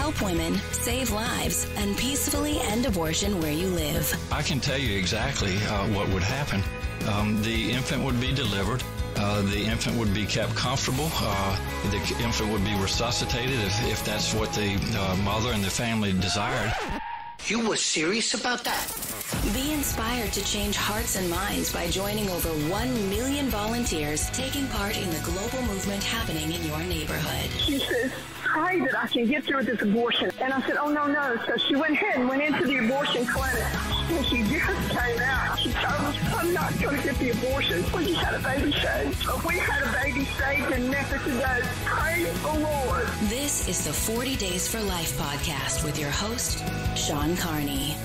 help women, save lives, and peacefully end abortion where you live. I can tell you exactly what would happen. The infant would be delivered. The infant would be kept comfortable. The infant would be resuscitated if that's what the mother and the family desired. You were serious about that? Be inspired to change hearts and minds by joining over 1 million volunteers taking part in the global movement happening in your neighborhood. She says, pray that I can get through this abortion. And I said, oh, no. So she went ahead and went into the abortion clinic. And she just came out. She told us, I'm not going to get the abortion. We just had a baby saved. But we had a baby saved in Memphis today. Praise the Lord. This is the 40 Days for Life podcast with your host, Sean Carney.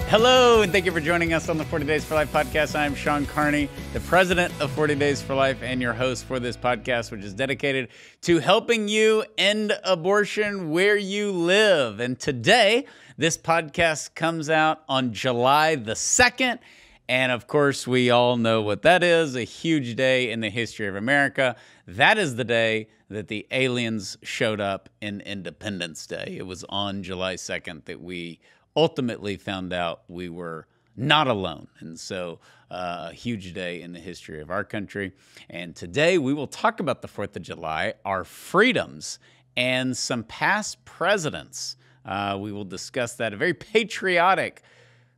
Hello, and thank you for joining us on the 40 Days for Life podcast. I'm Sean Carney, the president of 40 Days for Life and your host for this podcast, which is dedicated to helping you end abortion where you live. And today, this podcast comes out on July the 2nd. And of course, we all know what that is, a huge day in the history of America. That is the day that the aliens showed up in Independence Day. It was on July 2nd that we ultimately found out we were not alone. And so a huge day in the history of our country. And today we will talk about the 4th of July, our freedoms, and some past presidents. We will discuss that, a very patriotic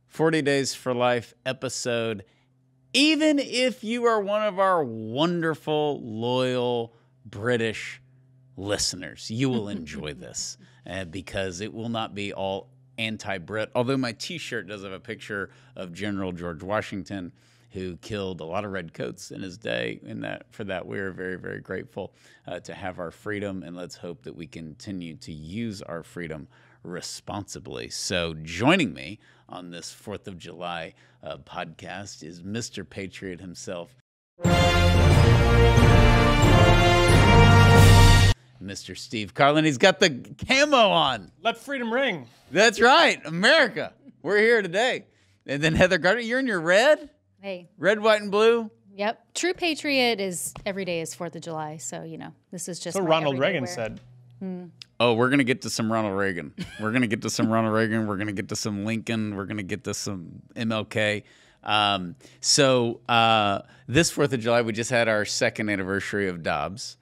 40 Days for Life episode. Even if you are one of our wonderful, loyal British listeners, you will enjoy this because it will not be all anti-Brit, although my t-shirt does have a picture of General George Washington, who killed a lot of redcoats in his day. For that, we are very, very grateful to have our freedom, and let's hope that we continue to use our freedom responsibly. So joining me on this 4th of July podcast is Mr. Patriot himself, Mr. Steve Carlin. He's got the camo on. Let freedom ring. That's right. America. We're here today. And then Heather Gardner, you're in your red? Hey. Red, white, and blue? Yep. True patriot is every day is 4th of July. So, this is just so my Ronald Reagan wear. said. Oh, we're going to get to some Ronald Reagan. We're going to get to some Ronald Reagan. We're going to get to some Lincoln. We're going to get to some MLK. This 4th of July, we just had our 2nd anniversary of Dobbs.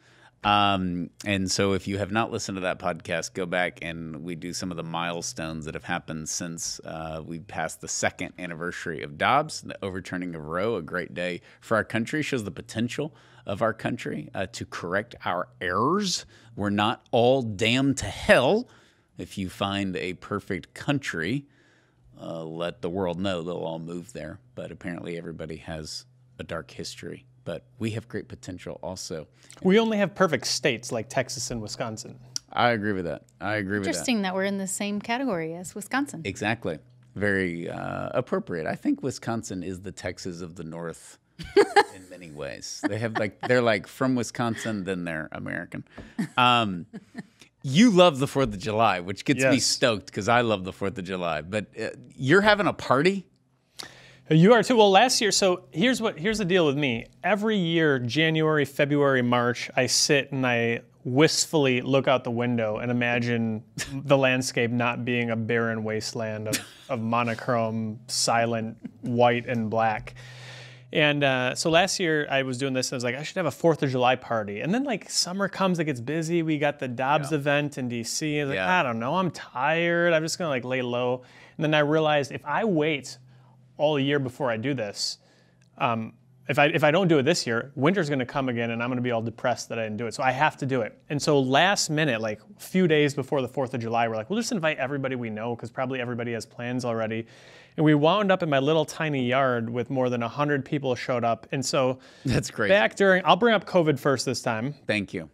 And so if you have not listened to that podcast, go back and we do some of the milestones that have happened since we passed the 2nd anniversary of Dobbs, the overturning of Roe, a great day for our country, shows the potential of our country to correct our errors. We're not all damned to hell. If you find a perfect country, let the world know they'll all move there. But apparently everybody has a dark history. But we have great potential also. We only have perfect states like Texas and Wisconsin. I agree with that. Interesting that we're in the same category as Wisconsin. Exactly. Very appropriate. I think Wisconsin is the Texas of the North in many ways. They're like from Wisconsin, then they're American. You love the 4th of July, which gets me stoked because I love the 4th of July. But you're having a party? You are too. Well, last year, so here's the deal with me. Every year, January, February, March, I sit and I wistfully look out the window and imagine the landscape not being a barren wasteland of monochrome, silent white and black. And so last year I was doing this and I was like, I should have a 4th of July party. And then like summer comes, it gets busy. We got the Dobbs event in DC. I was like, I don't know, I'm tired. I'm just gonna like lay low. And then I realized if I wait all year before I do this, if I don't do it this year, winter's gonna come again and I'm gonna be all depressed that I didn't do it. So I have to do it. And so last minute, like a few days before the 4th of July, we're like, we'll just invite everybody we know because probably everybody has plans already. And we wound up in my little tiny yard with more than 100 people showed up. And so that's great. I'll bring up COVID first this time. Thank you.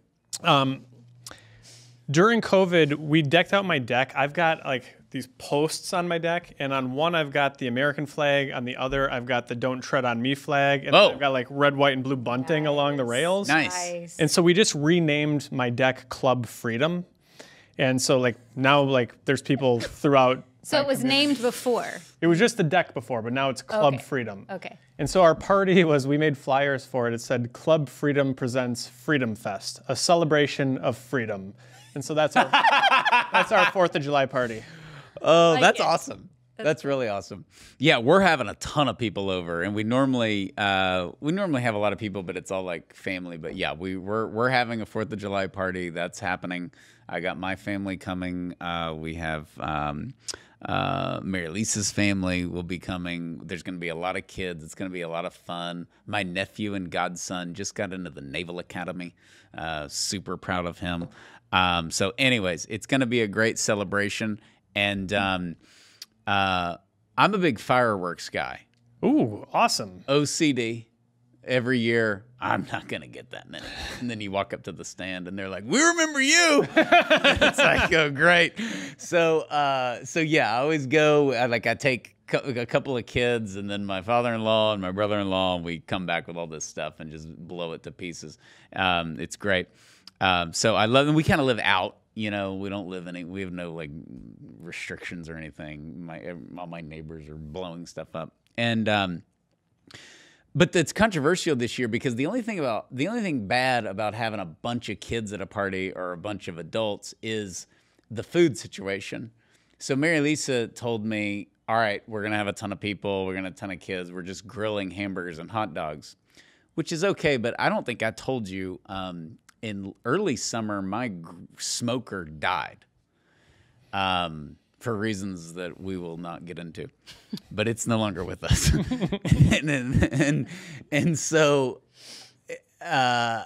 During COVID, we decked out my deck. I've got like these posts on my deck, and on one I've got the American flag, on the other I've got the Don't Tread on Me flag, and I've got like red, white, and blue bunting along the rails. Nice. And so we just renamed my deck Club Freedom. And so like now like there's people throughout. So it was named before. It was just the deck before, but now it's Club Freedom. Okay. And so our party we made flyers for it. It said Club Freedom presents Freedom Fest, a celebration of freedom. And so that's our That's our 4th of July party. Oh, Like that's it. awesome. That's really awesome. Yeah, we're having a ton of people over, and we normally have a lot of people, but it's all like family. But yeah, we're having a 4th of July party. That's happening. I got my family coming. We have Mary Lisa's family will be coming. There's going to be a lot of kids. It's going to be a lot of fun. My nephew and godson just got into the Naval Academy. Super proud of him. So anyways, it's going to be a great celebration. And I'm a big fireworks guy. Ooh, awesome. OCD. Every year, I'm not going to get that many. And then you walk up to the stand, and they're like, we remember you. It's like, oh, great. So yeah, I always go. I take a couple of kids, and then my father-in-law and my brother-in-law, and we come back with all this stuff and just blow it to pieces. It's great. So I love, and we kind of live out. We don't live we have no like restrictions or anything. All my neighbors are blowing stuff up. And, but it's controversial this year because the only thing bad about having a bunch of kids at a party or a bunch of adults is the food situation. So Mary Lisa told me, all right, we're going to have a ton of people. We're going to have a ton of kids. We're just grilling hamburgers and hot dogs, which is okay. But I don't think I told you, in early summer, my smoker died for reasons that we will not get into, but it's no longer with us. and so I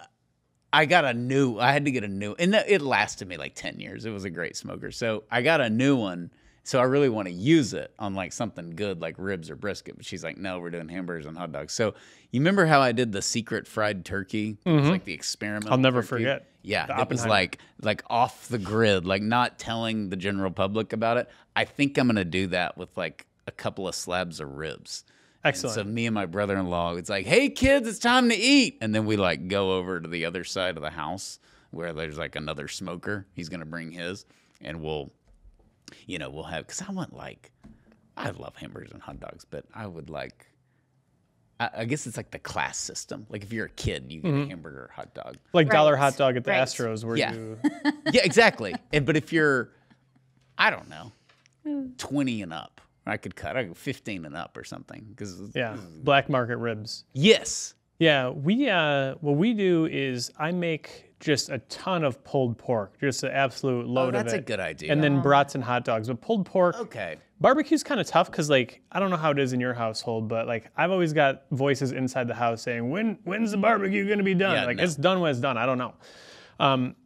had to get a new, and it lasted me like 10 years. It was a great smoker. So I got a new one. So I really want to use it on like something good like ribs or brisket. But she's like, no, we're doing hamburgers and hot dogs. So you remember how I did the secret fried turkey? It was like the experiment. I'll never forget. Yeah, it was like off the grid, like not telling the general public about it. I think I'm going to do that with like a couple of slabs of ribs. Excellent. And so me and my brother-in-law, it's like, hey, kids, it's time to eat. And then we like go over to the other side of the house where there's like another smoker. He's going to bring his, and we'll have, because I love hamburgers and hot dogs, but I would like, I guess it's like the class system. Like if you're a kid, you get a hamburger or hot dog. Like dollar Right. hot dog at the Right. Astros where Yeah. you... Yeah, exactly. But if you're, I don't know, 20 and up, I could go 15 and up or something. Yeah, black market ribs. Yes. Yeah, what we do is I make just a ton of pulled pork, just an absolute load of it. That's a good idea. And then brats and hot dogs. But pulled pork, Okay. barbecue's kind of tough because, like, I don't know how it is in your household, but like I've always got voices inside the house saying, when's the barbecue gonna be done? Yeah, like no. it's done when it's done. I don't know.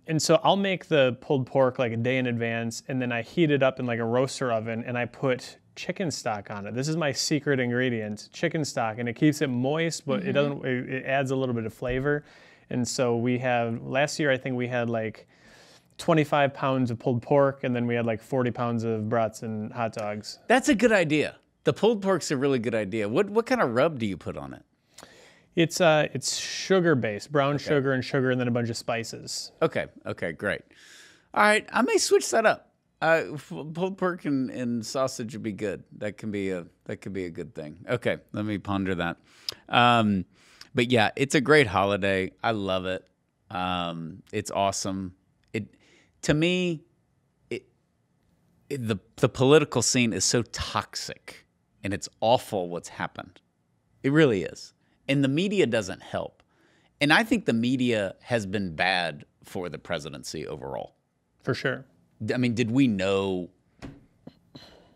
And so I'll make the pulled pork like a day in advance, and then I heat it up in like a roaster oven, and I put chicken stock on it. This is my secret ingredient, chicken stock, and it keeps it moist, but it doesn't. It adds a little bit of flavor. And so last year I think we had like 25 pounds of pulled pork, and then we had like 40 pounds of brats and hot dogs. That's a good idea. The pulled pork's a really good idea. What kind of rub do you put on it? It's sugar based, brown sugar, and then a bunch of spices. Okay, great. All right, I may switch that up. Pulled pork and sausage would be good. That can be a good thing. Okay, let me ponder that. But yeah, it's a great holiday. I love it. It's awesome. To me, the political scene is so toxic, and it's awful what's happened. It really is. And the media doesn't help. And I think the media has been bad for the presidency overall. For sure. I mean, did we know?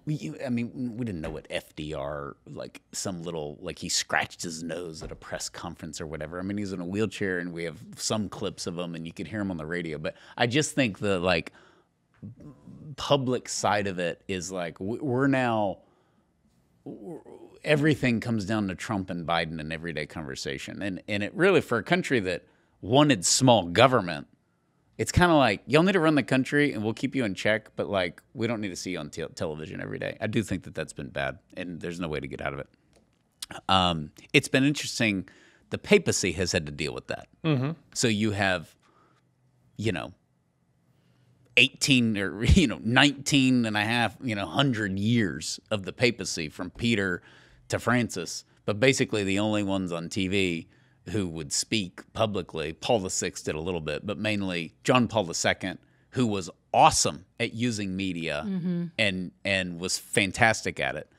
We didn't know what FDR, like some little, like he scratched his nose at a press conference or whatever. I mean, he's in a wheelchair, and we have some clips of him, and you could hear him on the radio. But I just think the like public side of it is like we're now. Everything comes down to Trump and Biden in everyday conversation. And it really, for a country that wanted small government, it's kind of like, y'all need to run the country and we'll keep you in check, but like, we don't need to see you on television every day. I do think that that's been bad, and there's no way to get out of it. It's been interesting. The papacy has had to deal with that. Mm-hmm. So you have, 18 or 19 and a half 100 years of the papacy from Peter to Francis, but basically the only ones on TV who would speak publicly. Paul VI did a little bit, but mainly John Paul II, who was awesome at using media and was fantastic at it.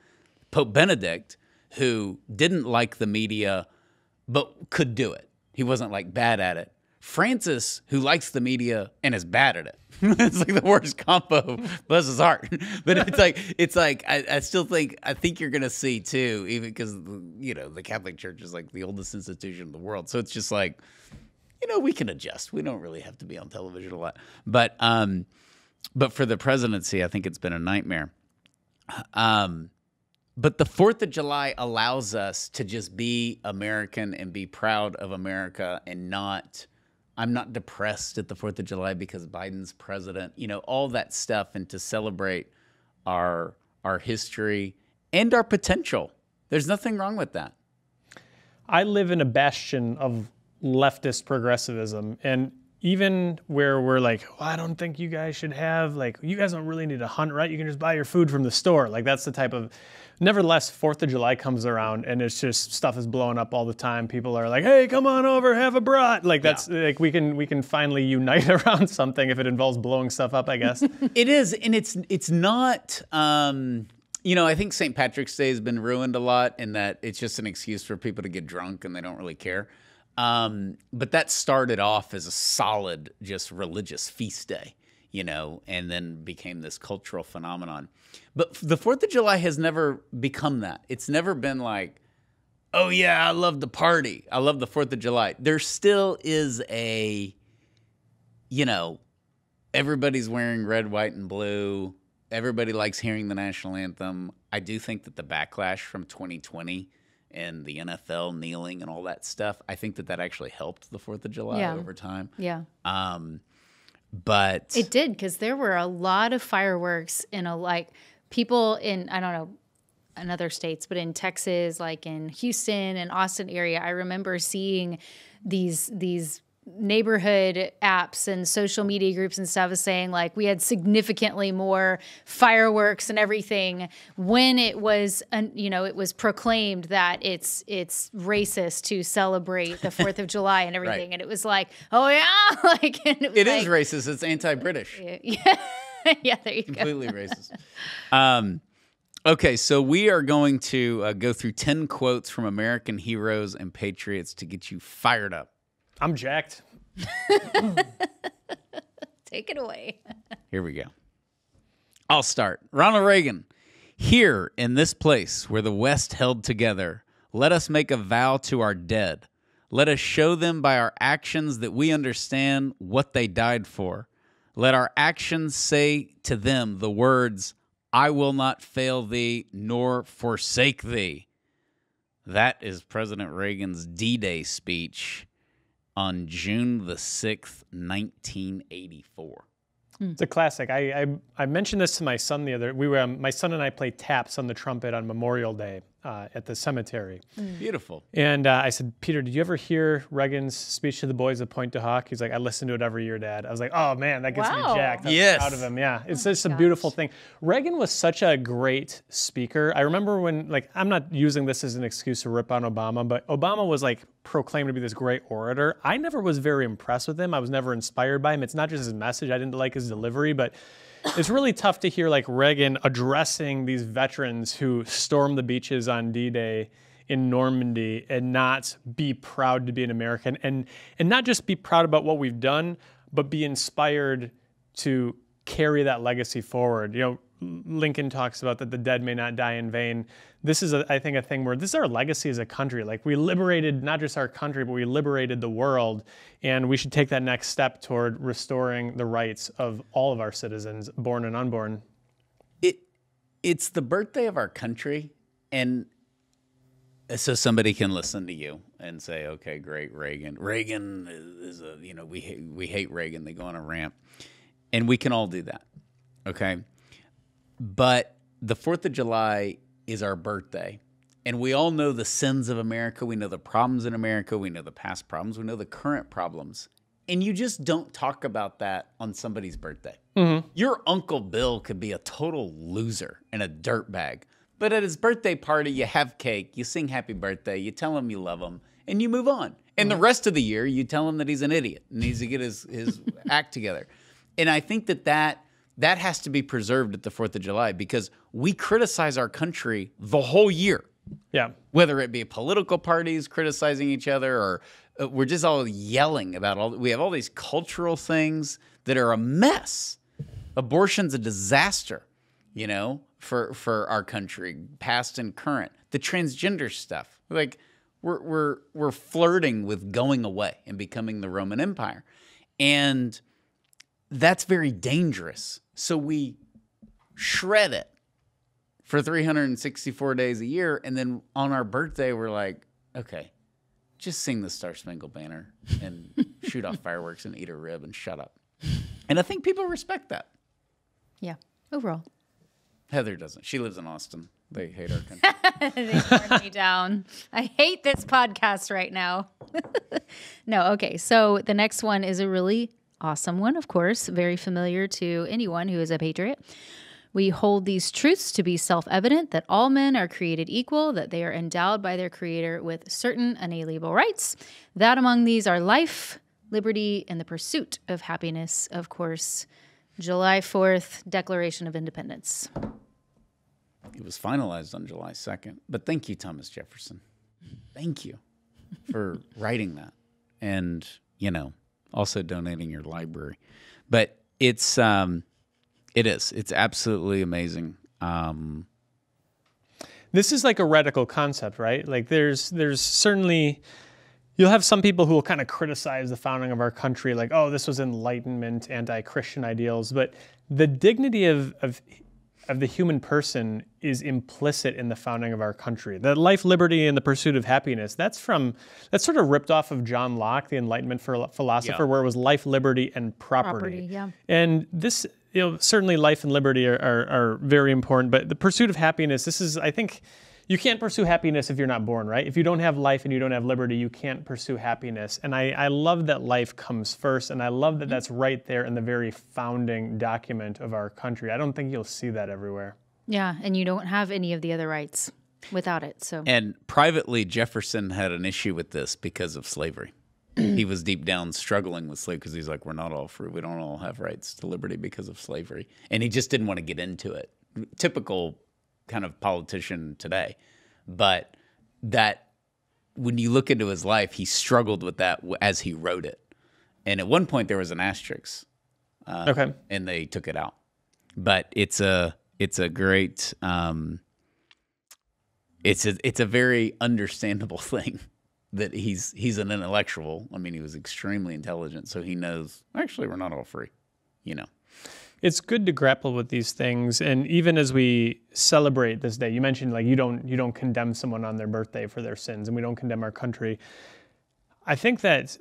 Pope Benedict, who didn't like the media but could do it. He wasn't like bad at it. Francis, who likes the media and is bad at it. It's like the worst combo. Bless his heart. But it's like I still think you're gonna see too, even because the Catholic Church is like the oldest institution in the world. So it's just like, we can adjust. We don't really have to be on television a lot. But for the presidency, I think it's been a nightmare. But the 4th of July allows us to just be American and be proud of America and I'm not depressed at the 4th of July because Biden's president, all that stuff, and to celebrate our history and our potential. There's nothing wrong with that. I live in a bastion of leftist progressivism, and even where we're like, I don't think you guys should have, you guys don't really need to hunt, right? You can just buy your food from the store. That's the type of, nevertheless, 4th of July comes around and it's just stuff is blowing up all the time. People are like, hey, come on over, have a brat. That's we can finally unite around something if it involves blowing stuff up, I guess. It is, and it's not, I think St. Patrick's Day has been ruined a lot in that it's just an excuse for people to get drunk and they don't really care. But that started off as a solid, just religious feast day, and then became this cultural phenomenon. But the 4th of July has never become that. It's never been like, oh yeah, I love the party. I love the 4th of July. There still is everybody's wearing red, white, and blue. Everybody likes hearing the national anthem. I do think that the backlash from 2020 and the NFL kneeling and all that stuff, I think that actually helped the 4th of July over time. Yeah. But it did, because there were a lot of fireworks in people in, I don't know, in other states, but in Texas, like in Houston and Austin area, I remember seeing these neighborhood apps and social media groups and stuff is saying we had significantly more fireworks and everything when it was it was proclaimed that it's racist to celebrate the 4th of July and everything. Right. And it was like, oh yeah, it is racist. It's anti-British. Yeah. Yeah, there you Completely racist. Okay, so we are going to go through 10 quotes from American heroes and patriots to get you fired up. I'm jacked. Take it away. Here we go. I'll start. Ronald Reagan. Here in this place where the West held together, let us make a vow to our dead. Let us show them by our actions that we understand what they died for. Let our actions say to them the words, I will not fail thee nor forsake thee. That is President Reagan's D-Day speech on June the 6th, 1984. It's a classic. I mentioned this to my son the other. My son and I played taps on the trumpet on Memorial Day at the cemetery. Beautiful. And I said, Peter, did you ever hear Reagan's speech to the boys at Point du Hoc? He's like, I listen to it every year, Dad. I was like, oh man, that gets me jacked. I'm proud of him. Yeah, it's just a beautiful thing. Reagan was such a great speaker. I remember when, I'm not using this as an excuse to rip on Obama, but Obama was proclaimed to be this great orator. I never was very impressed with him. I was never inspired by him. It's not just his message. I didn't like his delivery, but it's really tough to hear Reagan addressing these veterans who stormed the beaches on D-Day in Normandy and not be proud to be an American and not just be proud about what we've done, but be inspired to carry that legacy forward. Lincoln talks about that the dead may not die in vain. This is, I think, a thing where this is our legacy as a country. We liberated not just our country, but we liberated the world, and we should take that next step toward restoring the rights of all of our citizens, born and unborn. It's the birthday of our country, and so somebody can listen to you and say, okay, great, Reagan. Reagan is we hate Reagan. They go on a rant, and we can all do that, okay? But the 4th of July is our birthday, and we all know the sins of America. We know the problems in America. We know the past problems. We know the current problems. And you just don't talk about that on somebody's birthday. Mm-hmm. Your Uncle Bill could be a total loser and a dirtbag. But at his birthday party, you have cake, you sing happy birthday, you tell him you love him, and you move on. And the rest of the year, you tell him that he's an idiot and needs to get his act together. And I think that that has to be preserved at the 4th of July because we criticize our country the whole year. Yeah. Whether it be political parties criticizing each other or we're just all yelling about we have all these cultural things that are a mess. Abortion's a disaster, you know, for our country, past and current. The transgender stuff, like we're flirting with going away and becoming the Roman Empire. And that's very dangerous. So we shred it for 364 days a year. And then on our birthday, we're like, okay, just sing the Star Spangled Banner and shoot off fireworks and eat a rib and shut up. And I think people respect that. Yeah, overall. Heather doesn't. She lives in Austin. They hate our country. They turned me down. I hate this podcast right now. No, okay. So the next one is a really awesome one, of course, very familiar to anyone who is a patriot. We hold these truths to be self-evident that all men are created equal, that they are endowed by their creator with certain unalienable rights, that among these are life, liberty, and the pursuit of happiness. Of course, July 4th, Declaration of Independence. It was finalized on July 2nd. But thank you, Thomas Jefferson. Thank you for writing that. And, you know, also donating your library. But it is. It's absolutely amazing. This is like a radical concept, right? Like there's certainly, you'll have some people who will kind of criticize the founding of our country, like, oh, this was Enlightenment, anti-Christian ideals. But the dignity of the human person is implicit in the founding of our country. The life, liberty, and the pursuit of happiness, that's sort of ripped off of John Locke, the Enlightenment philosopher, where it was life, liberty, and property. Yeah. And this, certainly life and liberty are very important, but the pursuit of happiness, this is, I think, you can't pursue happiness if you're not born, right? If you don't have life and you don't have liberty, you can't pursue happiness. And I love that life comes first, and I love that that's right there in the very founding document of our country. I don't think you'll see that everywhere. Yeah, and you don't have any of the other rights without it. So. And privately, Jefferson had an issue with this because of slavery. He was deep down struggling with slavery because he's like, we're not all free. We don't all have rights to liberty because of slavery. And he just didn't want to get into it. Typical kind of politician today. But that when you look into his life, he struggled with that as he wrote it. And at one point there was an asterisk. And they took it out. But it's a great it's a very understandable thing that he's an intellectual. I mean, he was extremely intelligent, so he knows actually we're not all free, you know. It's good to grapple with these things, and even as we celebrate this day, you mentioned like you don't condemn someone on their birthday for their sins, and we don't condemn our country. I think that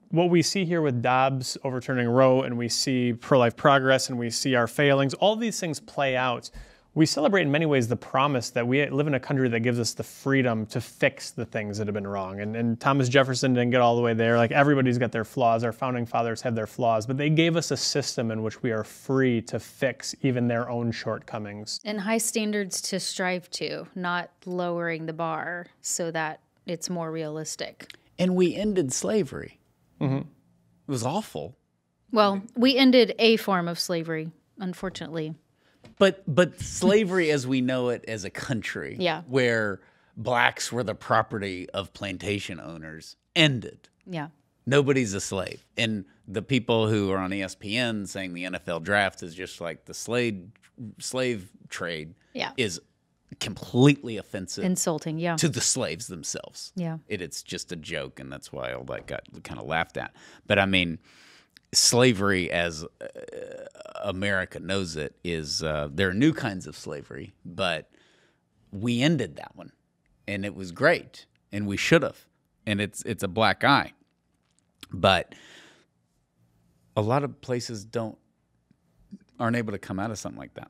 what we see here with Dobbs overturning Roe, and we see pro-life progress, and we see our failings, all these things play out. We celebrate in many ways the promise that we live in a country that gives us the freedom to fix the things that have been wrong. And Thomas Jefferson didn't get all the way there. Like everybody's got their flaws. Our founding fathers have their flaws, but they gave us a system in which we are free to fix even their own shortcomings. And high standards to strive to, not lowering the bar so that it's more realistic. And we ended slavery. Mm-hmm. It was awful. Well, we ended a form of slavery, unfortunately. But slavery as we know it as a country, where blacks were the property of plantation owners, ended. Yeah. Nobody's a slave. And the people who are on ESPN saying the NFL draft is just like the slave trade is completely offensive. Insulting, to the slaves themselves. Yeah. It's just a joke, and that's why all that got kind of laughed at. But I mean, slavery as America knows it is there are new kinds of slavery, but we ended that one, and it was great, and we should have, and it's a black eye. But a lot of places aren't able to come out of something like that.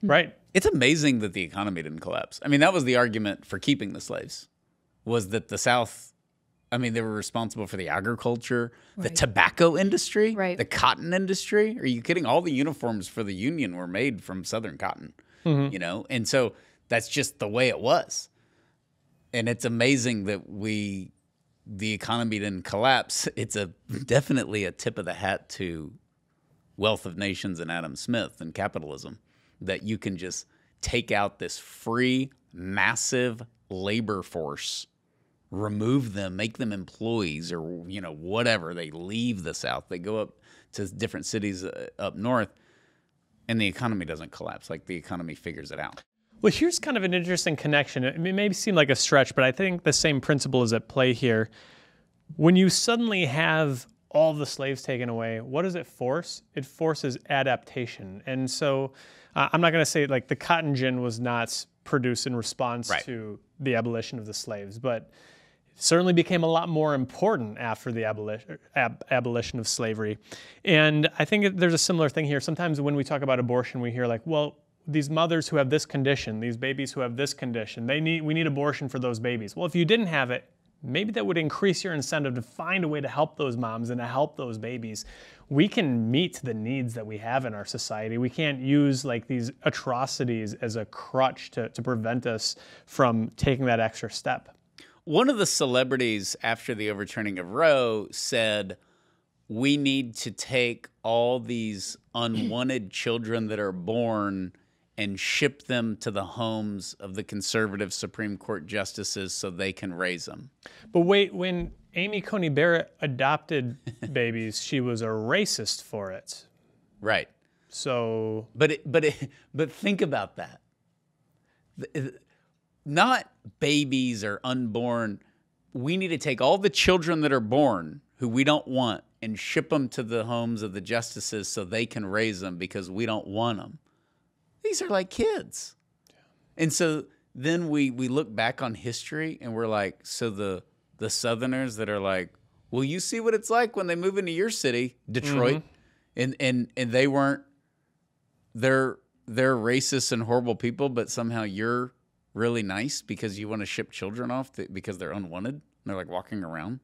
Right. It's amazing that the economy didn't collapse. I mean, that was the argument for keeping the slaves, was that the South, I mean, they were responsible for the agriculture, the tobacco industry, the cotton industry. Are you kidding? All the uniforms for the Union were made from Southern cotton, you know? And so that's just the way it was. And it's amazing that the economy didn't collapse. It's definitely a tip of the hat to Wealth of Nations and Adam Smith and capitalism, that you can just take out this free, massive labor force, remove them, make them employees or, whatever. They leave the South. They go up to different cities up north, and the economy doesn't collapse. Like, the economy figures it out. Well, here's kind of an interesting connection. It may seem like a stretch, but I think the same principle is at play here. When you suddenly have all the slaves taken away, what does it force? It forces adaptation. And so I'm not going to say like the cotton gin was not produced in response to the abolition of the slaves, but it certainly became a lot more important after the abolition of slavery. And I think there's a similar thing here. Sometimes when we talk about abortion, we hear like, well, these mothers who have this condition, these babies who have this condition, we need abortion for those babies. Well, if you didn't have it, maybe that would increase your incentive to find a way to help those moms and to help those babies. We can meet the needs that we have in our society. We can't use like these atrocities as a crutch to prevent us from taking that extra step. One of the celebrities after the overturning of Roe said, we need to take all these unwanted children that are born and ship them to the homes of the conservative Supreme Court justices so they can raise them. But wait, when Amy Coney Barrett adopted babies, she was a racist for it. Right. So, but think about that. Not babies or unborn. We need to take all the children that are born who we don't want and ship them to the homes of the justices so they can raise them because we don't want them. These are like kids. And so then we look back on history and we're like, so the Southerners that are like, well, you see what it's like when they move into your city, Detroit, and they weren't, they're racist and horrible people, but somehow you're really nice because you want to ship children off because they're unwanted and they're like walking around.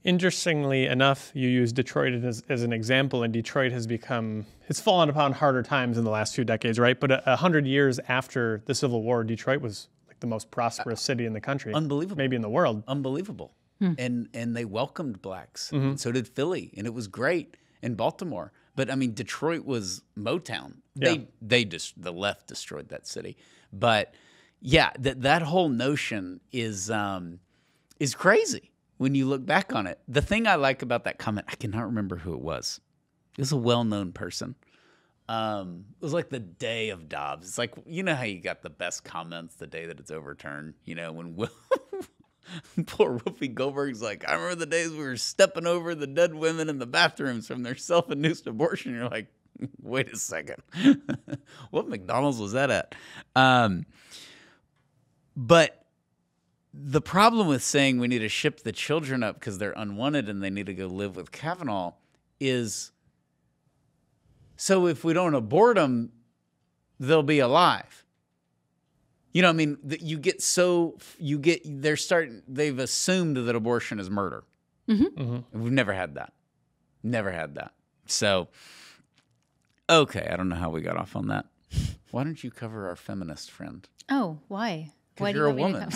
Interestingly enough, you use Detroit as an example, and Detroit has it's fallen upon harder times in the last few decades, right? But 100 years after the Civil War, Detroit was like the most prosperous city in the country. Unbelievable. Maybe in the world. Unbelievable. And they welcomed blacks. And so did Philly, and it was great. And Baltimore. But I mean, Detroit was Motown. Yeah. The left destroyed that city. But yeah, that whole notion is crazy. When you look back on it, the thing I like about that comment, I cannot remember who it was. It was a well-known person. It was like the day of Dobbs. It's like, you know how you got the best comments the day that it's overturned? When poor Whoopi Goldberg's like, I remember the days we were stepping over the dead women in the bathrooms from their self-induced abortion. You're like, wait a second. What McDonald's was that at? But the problem with saying we need to ship the children up because they're unwanted and they need to go live with Kavanaugh is, so if we don't abort them, they'll be alive. They've assumed that abortion is murder. We've never had that. Never had that. So, okay, I don't know how we got off on that. Why don't you cover our feminist friend? Oh, why? Because you're a woman.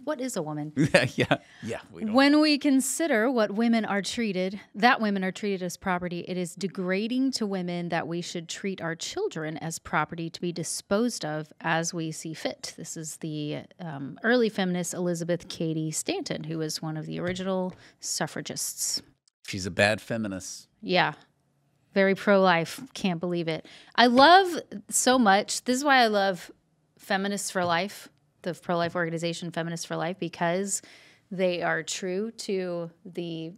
What is a woman? Yeah. When we consider what women are treated as property, it is degrading to women that we should treat our children as property to be disposed of as we see fit. This is the early feminist Elizabeth Cady Stanton, who was one of the original suffragists. She's a bad feminist. Yeah. Very pro-life. Can't believe it. I love so much. This is why I love Feminists for Life, the pro-life organization Feminists for Life, because they are true to the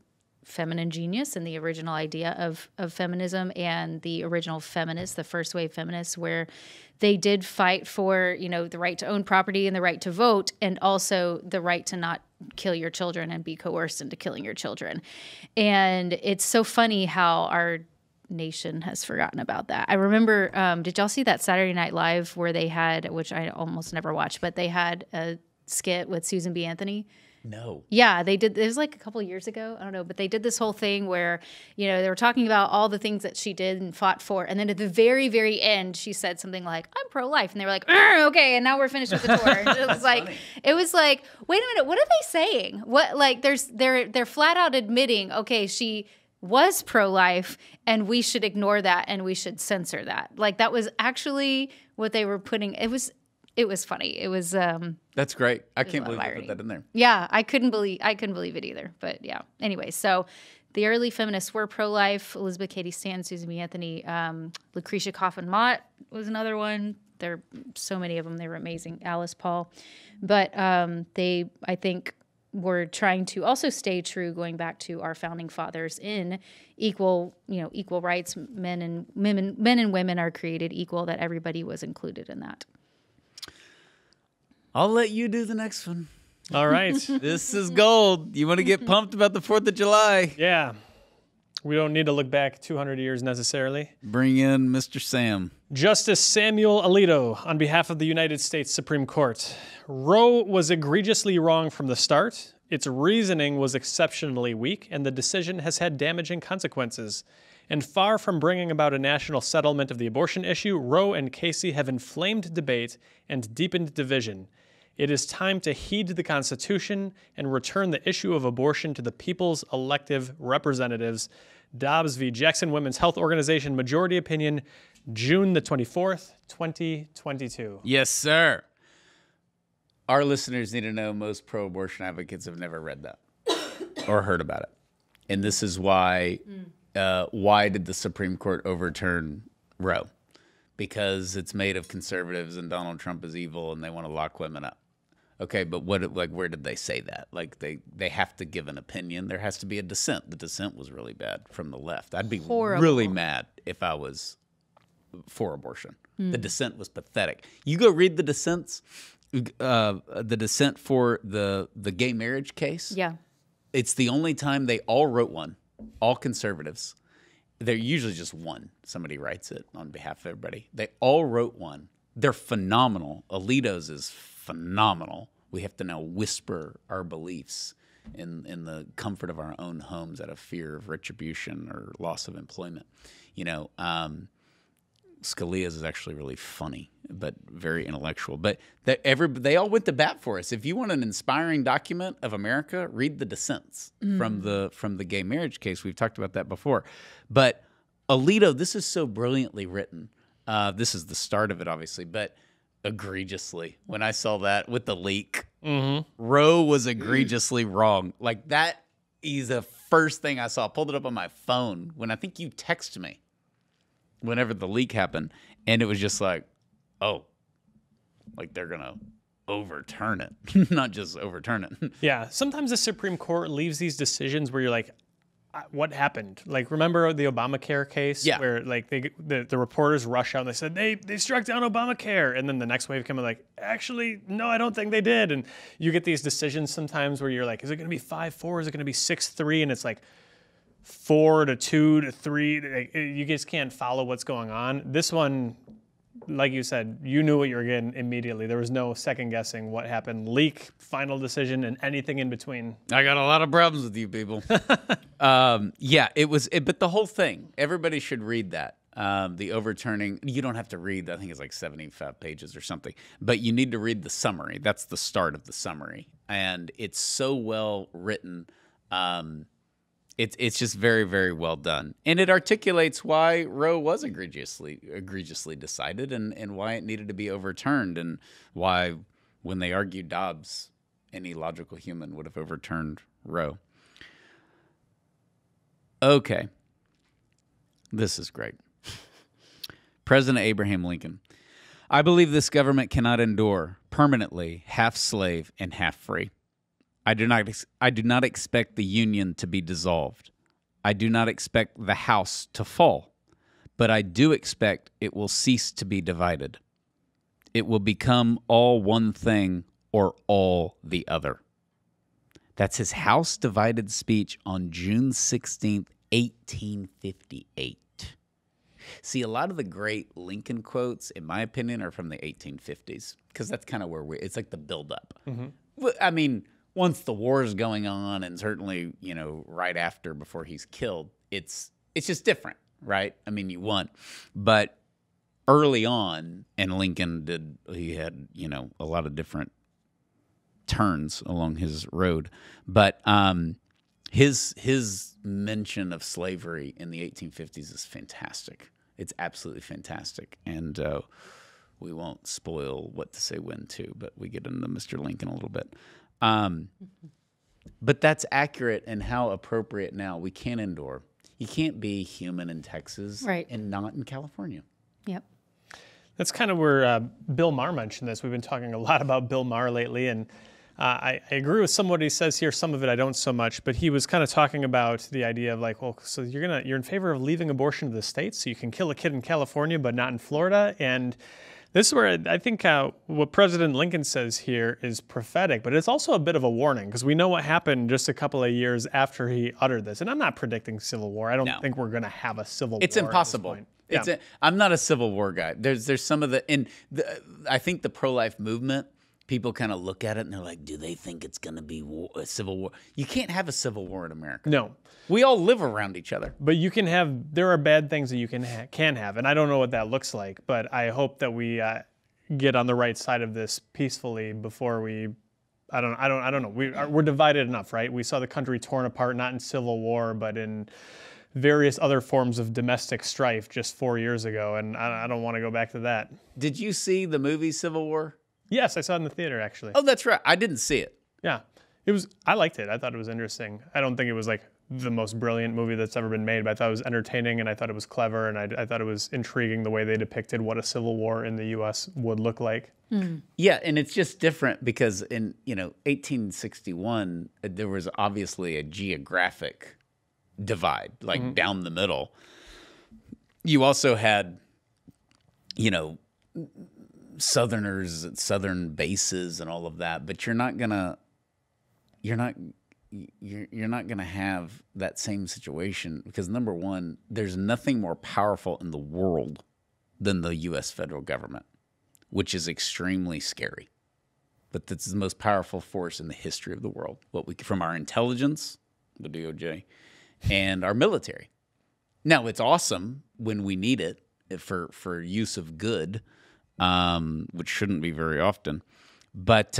feminine genius and the original idea of feminism and the original feminists, the first wave feminists, where they did fight for, the right to own property and the right to vote, and also the right to not kill your children and be coerced into killing your children. And it's so funny how our nation has forgotten about that. I remember, did y'all see that Saturday Night Live where they had, which I almost never watched, but they had a skit with Susan B. Anthony? No. Yeah, they did. It was like a couple of years ago. I don't know, but they did this whole thing where, they were talking about all the things that she did and fought for. And then at the very, very end, she said something like, I'm pro-life. And they were like, okay, and now we're finished with the tour. It was like, wait a minute, what are they saying? What, like, they're flat out admitting, okay, she was pro-life, and we should ignore that and we should censor that. Like, that was actually what they were putting. It was funny. It was That's great. I can't believe they put that in there. Yeah, I couldn't believe it either. But yeah. Anyway, so the early feminists were pro-life. Elizabeth Cady Stanton, Susan B. Anthony, Lucretia Coffin Mott was another one. There are so many of them. They were amazing. Alice Paul. But they, I think, were trying to also stay true, going back to our founding fathers, in equal rights. Men and women are created equal, that everybody was included in that. I'll let you do the next one. All right. This is gold. You want to get pumped about the 4th of July? Yeah. We don't need to look back 200 years necessarily. Bring in Mr. Sam. Justice Samuel Alito, on behalf of the United States Supreme Court. Roe was egregiously wrong from the start. Its reasoning was exceptionally weak, and the decision has had damaging consequences. And far from bringing about a national settlement of the abortion issue, Roe and Casey have inflamed debate and deepened division. It is time to heed the Constitution and return the issue of abortion to the people's elective representatives. Dobbs v. Jackson Women's Health Organization, majority opinion, June the 24th, 2022. Yes, sir. Our listeners need to know most pro-abortion advocates have never read that or heard about it. And this is why did the Supreme Court overturn Roe? Because it's made of conservatives and Donald Trump is evil and they want to lock women up. Okay, but where did they say that? Like, they have to give an opinion. There has to be a dissent. The dissent was really bad from the left. I'd be really mad if I was for abortion. The dissent was pathetic. You go read the dissents, the dissent for the gay marriage case. Yeah. It's the only time they all wrote one, all conservatives. They're usually just one. Somebody writes it on behalf of everybody. They all wrote one. They're phenomenal. Alito's is phenomenal. We have to now whisper our beliefs in the comfort of our own homes out of fear of retribution or loss of employment. Scalia's is actually really funny, but very intellectual. But they all went to bat for us. If you want an inspiring document of America, read the dissents from the gay marriage case. We've talked about that before. But Alito, this is so brilliantly written. This is the start of it, obviously, but egregiously. When I saw that with the leak, Roe was egregiously wrong. Like, that is the first thing I saw. I pulled it up on my phone when I think you texted me whenever the leak happened, and it was just like, oh, like they're going to overturn it, not just overturn it. Yeah, sometimes the Supreme Court leaves these decisions where you're like, what happened? Like, remember the Obamacare case where like the reporters rush out and they said they struck down Obamacare, and then the next wave came and like, actually, no, I don't think they did. And you get these decisions sometimes where you're like, is it going to be 5-4? Is it going to be 6-3? And it's like 4-2 to 3. You just can't follow what's going on. This one, like you said, you knew what you were getting immediately. There was no second guessing what happened. Leak, final decision, and anything in between. I got a lot of problems with you people. It was. But the whole thing, everybody should read that. The overturning. You don't have to read. I think it's like 75 pages or something. But you need to read the summary. That's the start of the summary, and it's so well written. It's just very, very well done. And it articulates why Roe was egregiously decided and why it needed to be overturned, and why, when they argued Dobbs, any logical human would have overturned Roe. Okay. This is great. President Abraham Lincoln. I believe this government cannot endure permanently half slave and half free. I do not expect the Union to be dissolved. I do not expect the House to fall, but I do expect it will cease to be divided. It will become all one thing or all the other. That's his House divided speech on June 16th, 1858. See, a lot of the great Lincoln quotes, in my opinion, are from the 1850s, because that's kind of where it's like the buildup. I mean, once the war is going on, and certainly, right after, before he's killed, it's just different, right? I mean, you won. But early on, and Lincoln he had, a lot of different turns along his road. But His mention of slavery in the 1850s is fantastic. It's absolutely fantastic, and we won't spoil what to say when to, but we get into Mr. Lincoln a little bit. But that's accurate and how appropriate now. We can't endure. You can't be human in Texas and not in California. Yep. That's kind of where Bill Maher mentioned this. We've been talking a lot about Bill Maher lately, and I agree with some of what he says here. Some of it I don't so much, but he was kind of talking about the idea of like, well, so you're in favor of leaving abortion to the states, so you can kill a kid in California but not in Florida. And this is where I think what President Lincoln says here is prophetic, but it's also a bit of a warning because we know what happened just a couple of years after he uttered this. And I'm not predicting civil war. I don't think we're going to have a civil war. It's impossible. I'm not a civil war guy. There's some of I think the pro-life movement, people kind of look at it and they're like, do they think it's going to be a civil war? You can't have a civil war in America. No. We all live around each other. But there are bad things that you can have, and I don't know what that looks like, but I hope that we get on the right side of this peacefully before I don't know. We're divided enough, right? We saw the country torn apart, not in civil war, but in various other forms of domestic strife just 4 years ago, and I don't want to go back to that. Did you see the movie Civil War? Yes, I saw it in the theater, actually. Oh, that's right. I didn't see it. Yeah. I liked it. I thought it was interesting. I don't think it was like the most brilliant movie that's ever been made, but I thought it was entertaining and I thought it was clever and I thought it was intriguing the way they depicted what a civil war in the U.S. would look like. Yeah, and it's just different because in 1861 there was obviously a geographic divide, like down the middle. You also had, Southerners at Southern bases and all of that, but you're not gonna have that same situation because number one, there's nothing more powerful in the world than the U.S. federal government, which is extremely scary. But this is the most powerful force in the history of the world. From our intelligence, the DOJ, and our military. Now it's awesome when we need it for use of good, which shouldn't be very often, but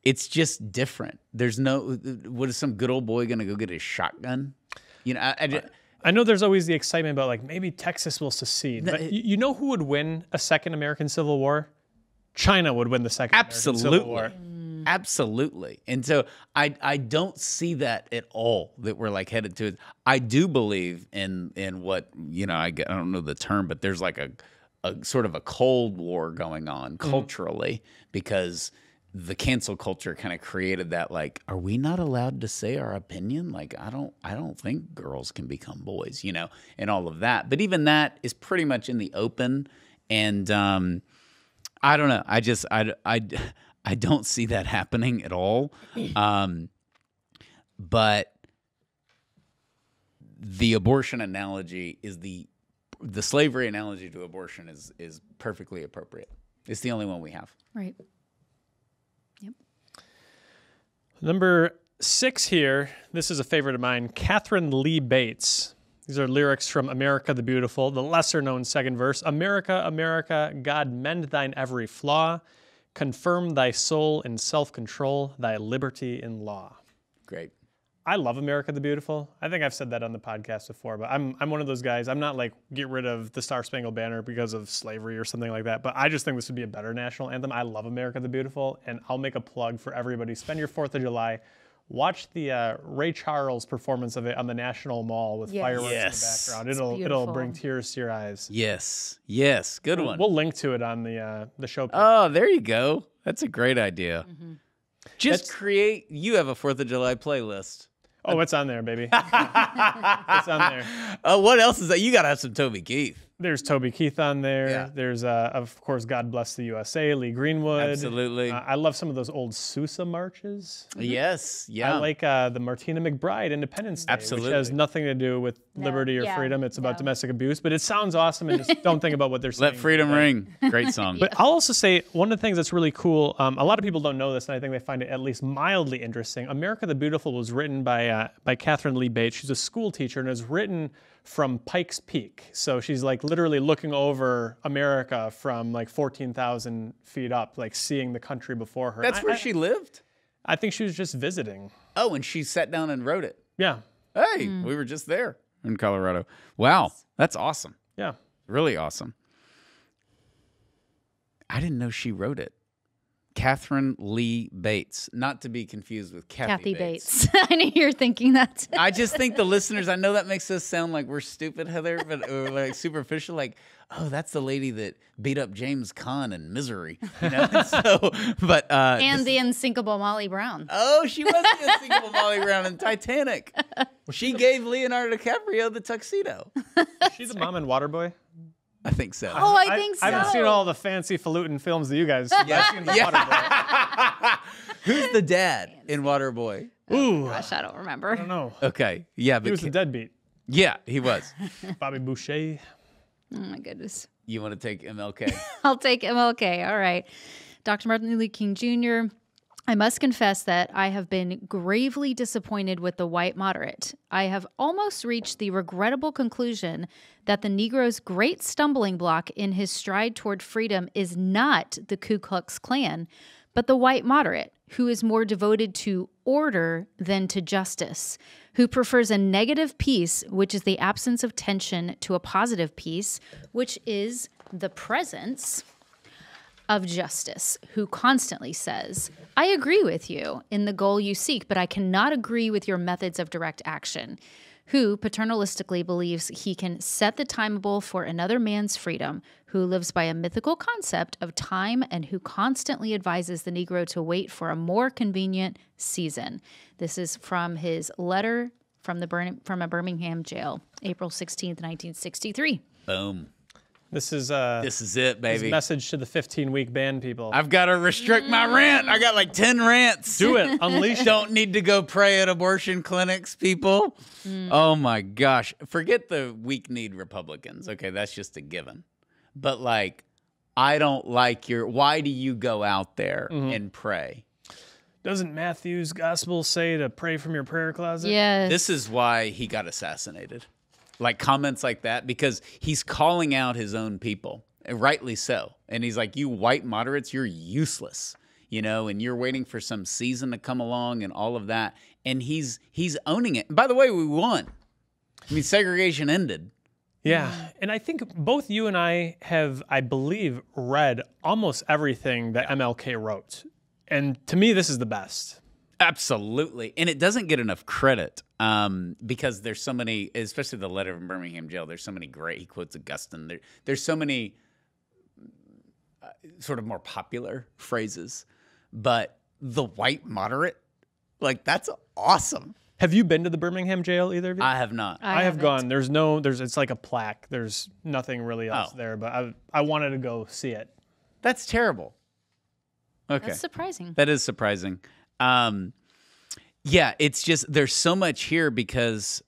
it's just different. There's what is some good old boy going to go get his shotgun? I know there's always the excitement about like maybe Texas will secede, but you know who would win a second American Civil War? China would win the second American Civil War. Absolutely. And so I don't see that at all, that we're like headed to it. I do believe in what, I don't know the term, but there's like a sort of a Cold War going on culturally because the cancel culture kind of created that, like, are we not allowed to say our opinion? Like, I don't think girls can become boys, and all of that. But even that is pretty much in the open. And I don't know. I don't see that happening at all. But the abortion analogy is the slavery analogy to abortion is perfectly appropriate. It's the only one we have. Right. Yep. Number 6 here. This is a favorite of mine. Catherine Lee Bates. These are lyrics from America the Beautiful, the lesser-known second verse. America, America, God mend thine every flaw. Confirm thy soul in self-control, thy liberty in law. Great. I love America the Beautiful. I think I've said that on the podcast before, but I'm one of those guys. I'm not like, get rid of the Star Spangled Banner because of slavery or something like that, but I just think this would be a better national anthem. I love America the Beautiful, and I'll make a plug for everybody. Spend your 4th of July. Watch the Ray Charles performance of it on the National Mall with fireworks in the background. It'll bring tears to your eyes. Yes, good one. We'll link to it on the show page. Oh, there you go. That's a great idea. You have a 4th of July playlist. Oh, it's on there, baby. It's on there. What else is that? You got to have some Toby Keith. There's Toby Keith on there. Yeah. There's, of course, God Bless the USA, Lee Greenwood. Absolutely. I love some of those old Sousa marches. Yes, yeah. I like the Martina McBride Independence Day, Absolutely. which has nothing to do with liberty or freedom. It's about domestic abuse, but it sounds awesome, and just don't think about what they're saying. Let freedom ring. Great song. But I'll also say one of the things that's really cool, a lot of people don't know this, and I think they find it at least mildly interesting. America the Beautiful was written by Catherine Lee Bates. She's a school teacher, and is written from Pikes Peak. So she's like literally looking over America from like 14,000 feet up, like seeing the country before her. That's where she lived? I think she was just visiting. Oh, and she sat down and wrote it. Yeah. Hey, we were just there in Colorado. Wow, that's awesome. Yeah. Really awesome. I didn't know she wrote it. Catherine Lee Bates, not to be confused with Kathy Bates. I knew you were thinking that. I just think the listeners, I know that makes us sound like we're stupid, Heather, but or like superficial, like, oh, that's the lady that beat up James Caan in Misery. You know? And the unsinkable Molly Brown. Oh, she was the unsinkable Molly Brown in Titanic. She gave Leonardo DiCaprio the tuxedo. She's the mom in Waterboy. I think so. Oh, I think so. I haven't seen all the fancy falutin films that you guys see. I've seen the Waterboy. Who's the dad in Waterboy? Ooh. Gosh, I don't remember. I don't know. Okay. Yeah, but He was the deadbeat. yeah, he was. Bobby Boucher. Oh, my goodness. You want to take MLK? I'll take MLK. All right. Dr. Martin Luther King Jr., I must confess that I have been gravely disappointed with the white moderate. I have almost reached the regrettable conclusion that the Negro's great stumbling block in his stride toward freedom is not the Ku Klux Klan, but the white moderate, who is more devoted to order than to justice, who prefers a negative peace, which is the absence of tension, to a positive peace, which is the presence of justice, who constantly says, I agree with you in the goal you seek, but I cannot agree with your methods of direct action, who paternalistically believes he can set the timeable for another man's freedom, who lives by a mythical concept of time, and who constantly advises the Negro to wait for a more convenient season. This is from his letter from a Birmingham jail, April 16th, 1963. Boom. This is it, baby. his message to the 15-week ban people. I've got to restrict my rant. I got like 10 rants. Do it. Unleash it. Don't need to go pray at abortion clinics, people. Oh my gosh. Forget the weak-kneed Republicans. Okay, that's just a given. But like, I don't like why do you go out there and pray? Doesn't Matthew's gospel say to pray from your prayer closet? Yes. This is why he got assassinated. Like comments like that, because he's calling out his own people, and rightly so. And he's like, you white moderates, you're useless, you know, and you're waiting for some season to come along and all of that. And he's owning it. And by the way, we won. I mean, segregation ended. Yeah. And I think both you and I have, I believe, read almost everything that MLK wrote. And to me, this is the best. Absolutely. And it doesn't get enough credit because there's so many, especially the letter from Birmingham jail, there's so many great, he quotes Augustine. There's so many sort of more popular phrases. But the white moderate, like that's awesome. Have you been to the Birmingham jail, either of you? I have not. I have gone. It's like a plaque. There's nothing really else there, but I wanted to go see it. That's terrible. Okay. That's surprising. That is surprising. Yeah, it's just there's so much here because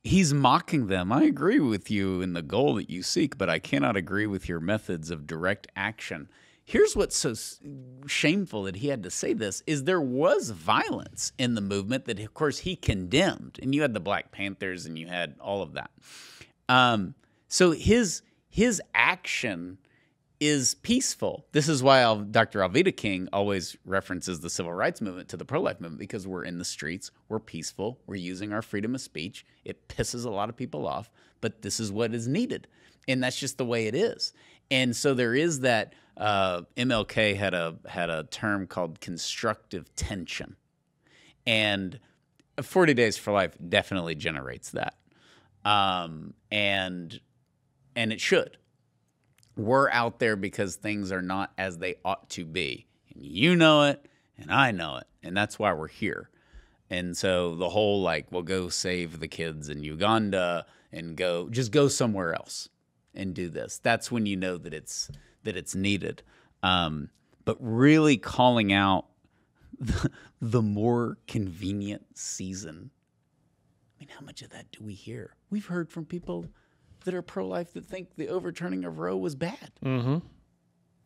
he's mocking them. I agree with you in the goal that you seek, but I cannot agree with your methods of direct action. Here's what's so shameful that he had to say this is there was violence in the movement that, of course, he condemned. And you had the Black Panthers and you had all of that. So his action is peaceful. This is why Dr. Alveda King always references the civil rights movement to the pro-life movement, because we're in the streets, we're peaceful, we're using our freedom of speech. It pisses a lot of people off, but this is what is needed. And that's just the way it is. And so there is that MLK had a term called constructive tension. And 40 Days for Life definitely generates that. And it should. We're out there because things are not as they ought to be. And you know it, and I know it, and that's why we're here. And so the whole like, well, go save the kids in Uganda and just go somewhere else and do this. That's when you know that it's needed. But really calling out the more convenient season. I mean, how much of that do we hear? We've heard from people that are pro-life that think the overturning of Roe was bad. Mm-hmm.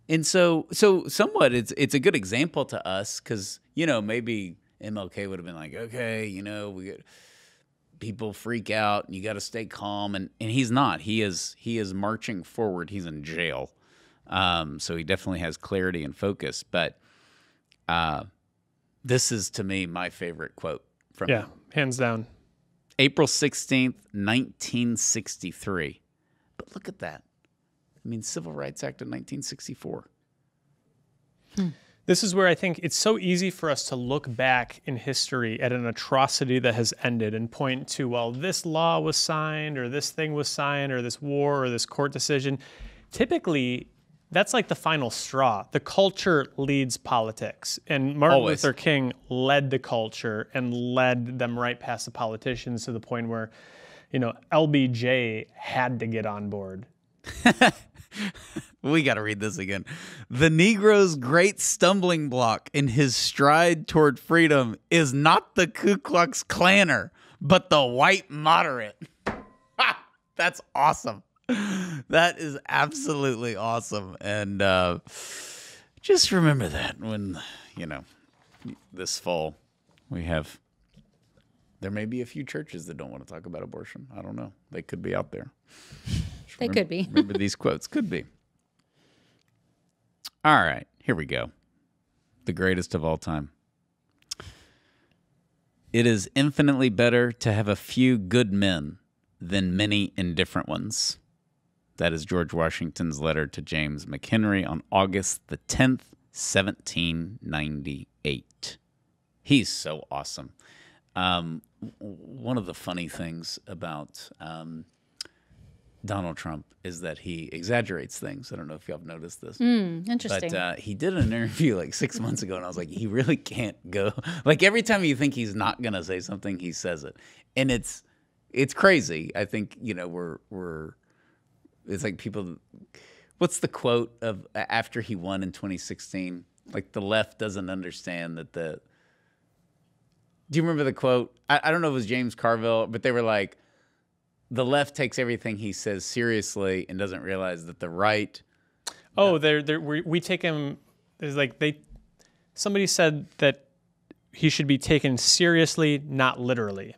And so somewhat it's a good example to us because, you know, maybe MLK would have been like, okay, you know, people freak out and you got to stay calm. And he's not. He is marching forward. He's in jail. So he definitely has clarity and focus. But This is, to me, my favorite quote from him. Hands down. April 16th, 1963. But look at that. I mean, Civil Rights Act of 1964. This is where I think it's so easy for us to look back in history at an atrocity that has ended and point to, well, this law was signed, or this thing was signed, or this war, or this court decision. Typically, that's like the final straw. The culture leads politics. And Martin Luther King led the culture and led them right past the politicians to the point where, LBJ had to get on board. We got to read this again. The Negro's great stumbling block in his stride toward freedom is not the Ku Klux Klanner, but the white moderate. That's awesome. That is absolutely awesome. And just remember that when, this fall there may be a few churches that don't want to talk about abortion. I don't know. They could be out there. They could be. Remember these quotes. Could be. All right. Here we go. The greatest of all time. It is infinitely better to have a few good men than many indifferent ones. That is George Washington's letter to James McHenry on August the 10th, 1798. He's so awesome. One of the funny things about Donald Trump is that he exaggerates things. I don't know if y'all have noticed this. Interesting. But he did an interview like 6 months ago, and I was like, he really can't go. Like every time you think he's not going to say something, he says it. And it's crazy. I think, it's like people, what's the quote of after he won in 2016? Like the left doesn't understand that do you remember the quote? I don't know if it was James Carville, but they were like, the left takes everything he says seriously and doesn't realize that the right. Oh, we take him. There's like somebody said that he should be taken seriously, not literally.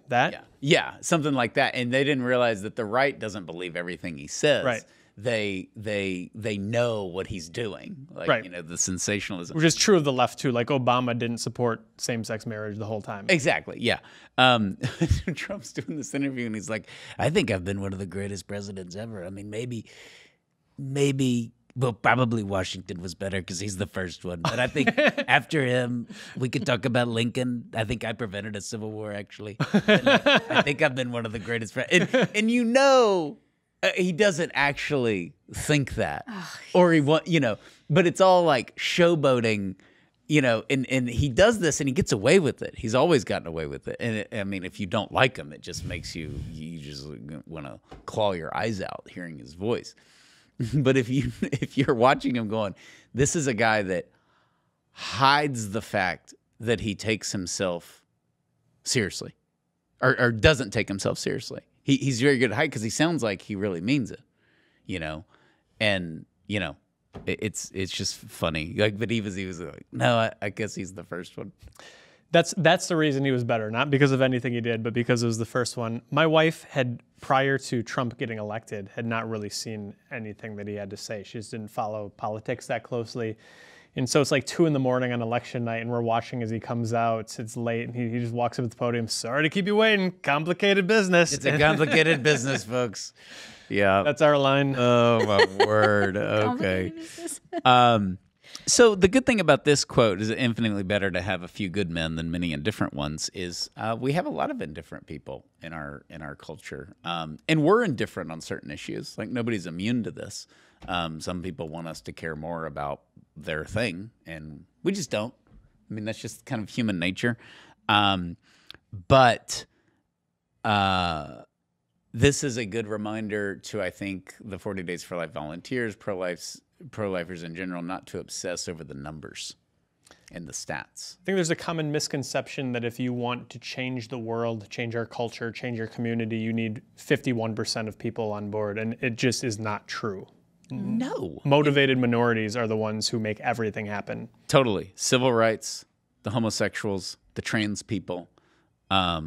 Yeah, something like that. And they didn't realize that the right doesn't believe everything he says. Right. They know what he's doing. Like, right. The sensationalism. Which is true of the left, too. Like Obama didn't support same-sex marriage the whole time. Exactly, yeah. Trump's doing this interview, and he's like, I think I've been one of the greatest presidents ever. I mean, maybe, well, probably Washington was better because he's the first one. But I think after him, we could talk about Lincoln. I think I prevented a civil war, actually. And I think I've been one of the greatest. And he doesn't actually think that. Or but it's all like showboating, and he does this and he gets away with it. He's always gotten away with it. And if you don't like him, it just makes you just want to claw your eyes out hearing his voice. But if you're watching him going, this is a guy that hides the fact that he takes himself seriously or doesn't take himself seriously. He's very good at hide because he sounds like he really means it, and it's just funny. Like, but he was like, no, I guess he's the first one. That's the reason he was better, not because of anything he did, but because it was the first one. My wife had, prior to Trump getting elected, had not really seen anything that he had to say. She just didn't follow politics that closely. And so it's like 2 a.m. on election night, and we're watching as he comes out. It's late, and he just walks up to the podium. Sorry to keep you waiting. Complicated business. It's a complicated business, folks. Yeah. That's our line. Oh, my word. Okay. So the good thing about this quote is infinitely better to have a few good men than many indifferent ones is we have a lot of indifferent people in our culture. And we're indifferent on certain issues. Like nobody's immune to this. Some people want us to care more about their thing, and we just don't. I mean, that's just kind of human nature. But this is a good reminder to, I think, the 40 Days for Life volunteers, pro-lifers in general, not to obsess over the numbers and the stats. I think there's a common misconception that if you want to change the world, change our culture, change your community, you need 51% of people on board, and it just is not true. No. Motivated minorities are the ones who make everything happen. Totally. Civil rights, the homosexuals, the trans people, I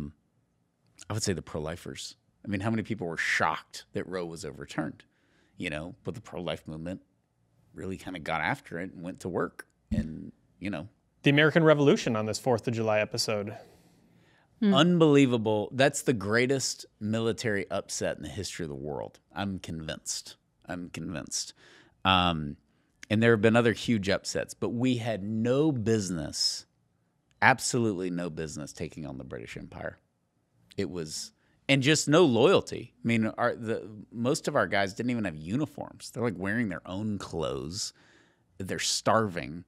would say the pro-lifers. I mean, how many people were shocked that Roe was overturned? But the pro-life movement really kind of got after it and went to work and, the American Revolution on this 4th of July episode. Unbelievable. That's the greatest military upset in the history of the world. I'm convinced. And there have been other huge upsets, but we had no business, absolutely no business taking on the British Empire. It was, and just no loyalty. I mean, most of our guys didn't even have uniforms. They're like wearing their own clothes. They're starving.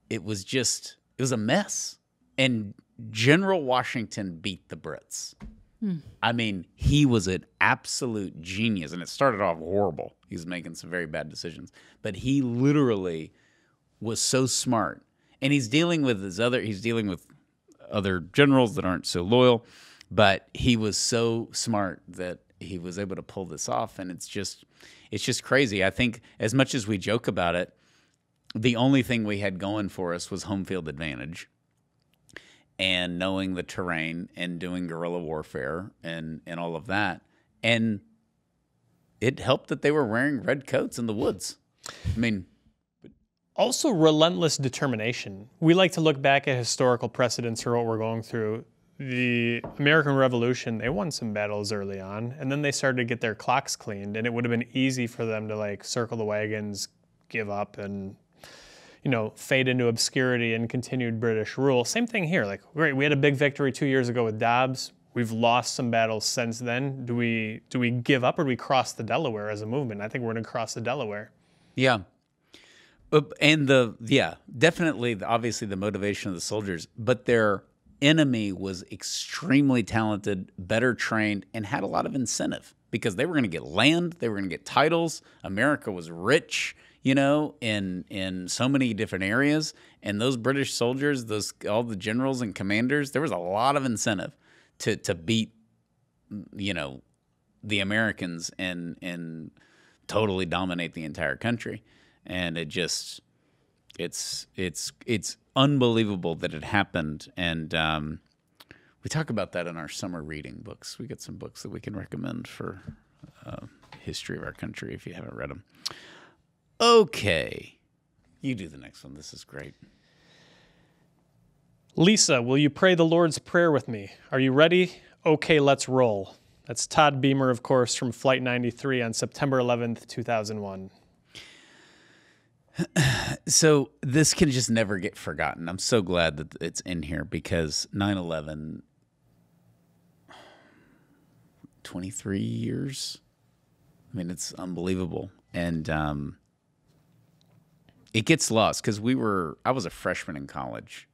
It was a mess. And General Washington beat the Brits. I mean, he was an absolute genius, and it started off horrible. He was making some very bad decisions, but he literally was so smart. And he's dealing with other generals that aren't so loyal, but he was so smart that he was able to pull this off. And it's just crazy. I think as much as we joke about it, the only thing we had going for us was home field advantage. And knowing the terrain and doing guerrilla warfare and all of that. And it helped that they were wearing red coats in the woods. I mean, also relentless determination. We like to look back at historical precedents for what we're going through. The American Revolution, they won some battles early on, and then they started to get their clocks cleaned, and it would have been easy for them to like circle the wagons, give up, and fade into obscurity and continued British rule. Same thing here. Like, great, we had a big victory 2 years ago with Dobbs. We've lost some battles since then. Do we give up, or do we cross the Delaware as a movement? I think we're going to cross the Delaware. Yeah. And definitely, obviously, the motivation of the soldiers, but their enemy was extremely talented, better trained, and had a lot of incentive because they were going to get land, they were going to get titles. America was rich, in so many different areas. And those British soldiers, all the generals and commanders, there was a lot of incentive to beat, the Americans and totally dominate the entire country. And it's unbelievable that it happened. And we talk about that in our summer reading books. We got some books that we can recommend for history of our country if you haven't read them. Okay. You do the next one. This is great. Lisa, will you pray the Lord's Prayer with me? Are you ready? Okay, let's roll. That's Todd Beamer, of course, from Flight 93 on September 11th, 2001. So this can just never get forgotten. I'm so glad that it's in here because 9/11, 23 years. I mean, it's unbelievable. And it gets lost because I was a freshman in college.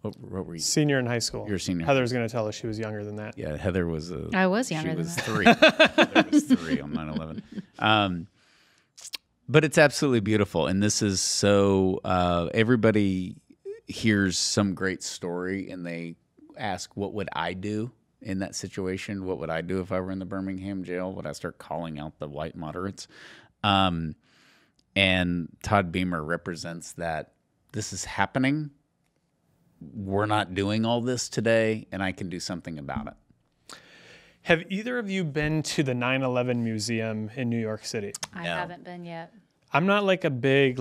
What were you? Senior in high school. You're a senior. Heather's going to tell us she was younger than that. Yeah, Heather was I was younger than that. She was 3. Heather was 3 on 9/11. But it's absolutely beautiful. And this is so, everybody hears some great story and they ask, what would I do in that situation? What would I do if I were in the Birmingham jail? Would I start calling out the white moderates? And Todd Beamer represents that this is happening. We're not doing all this today, and I can do something about it. Have either of you been to the 9/11 Museum in New York City? I haven't been yet. I'm not like a big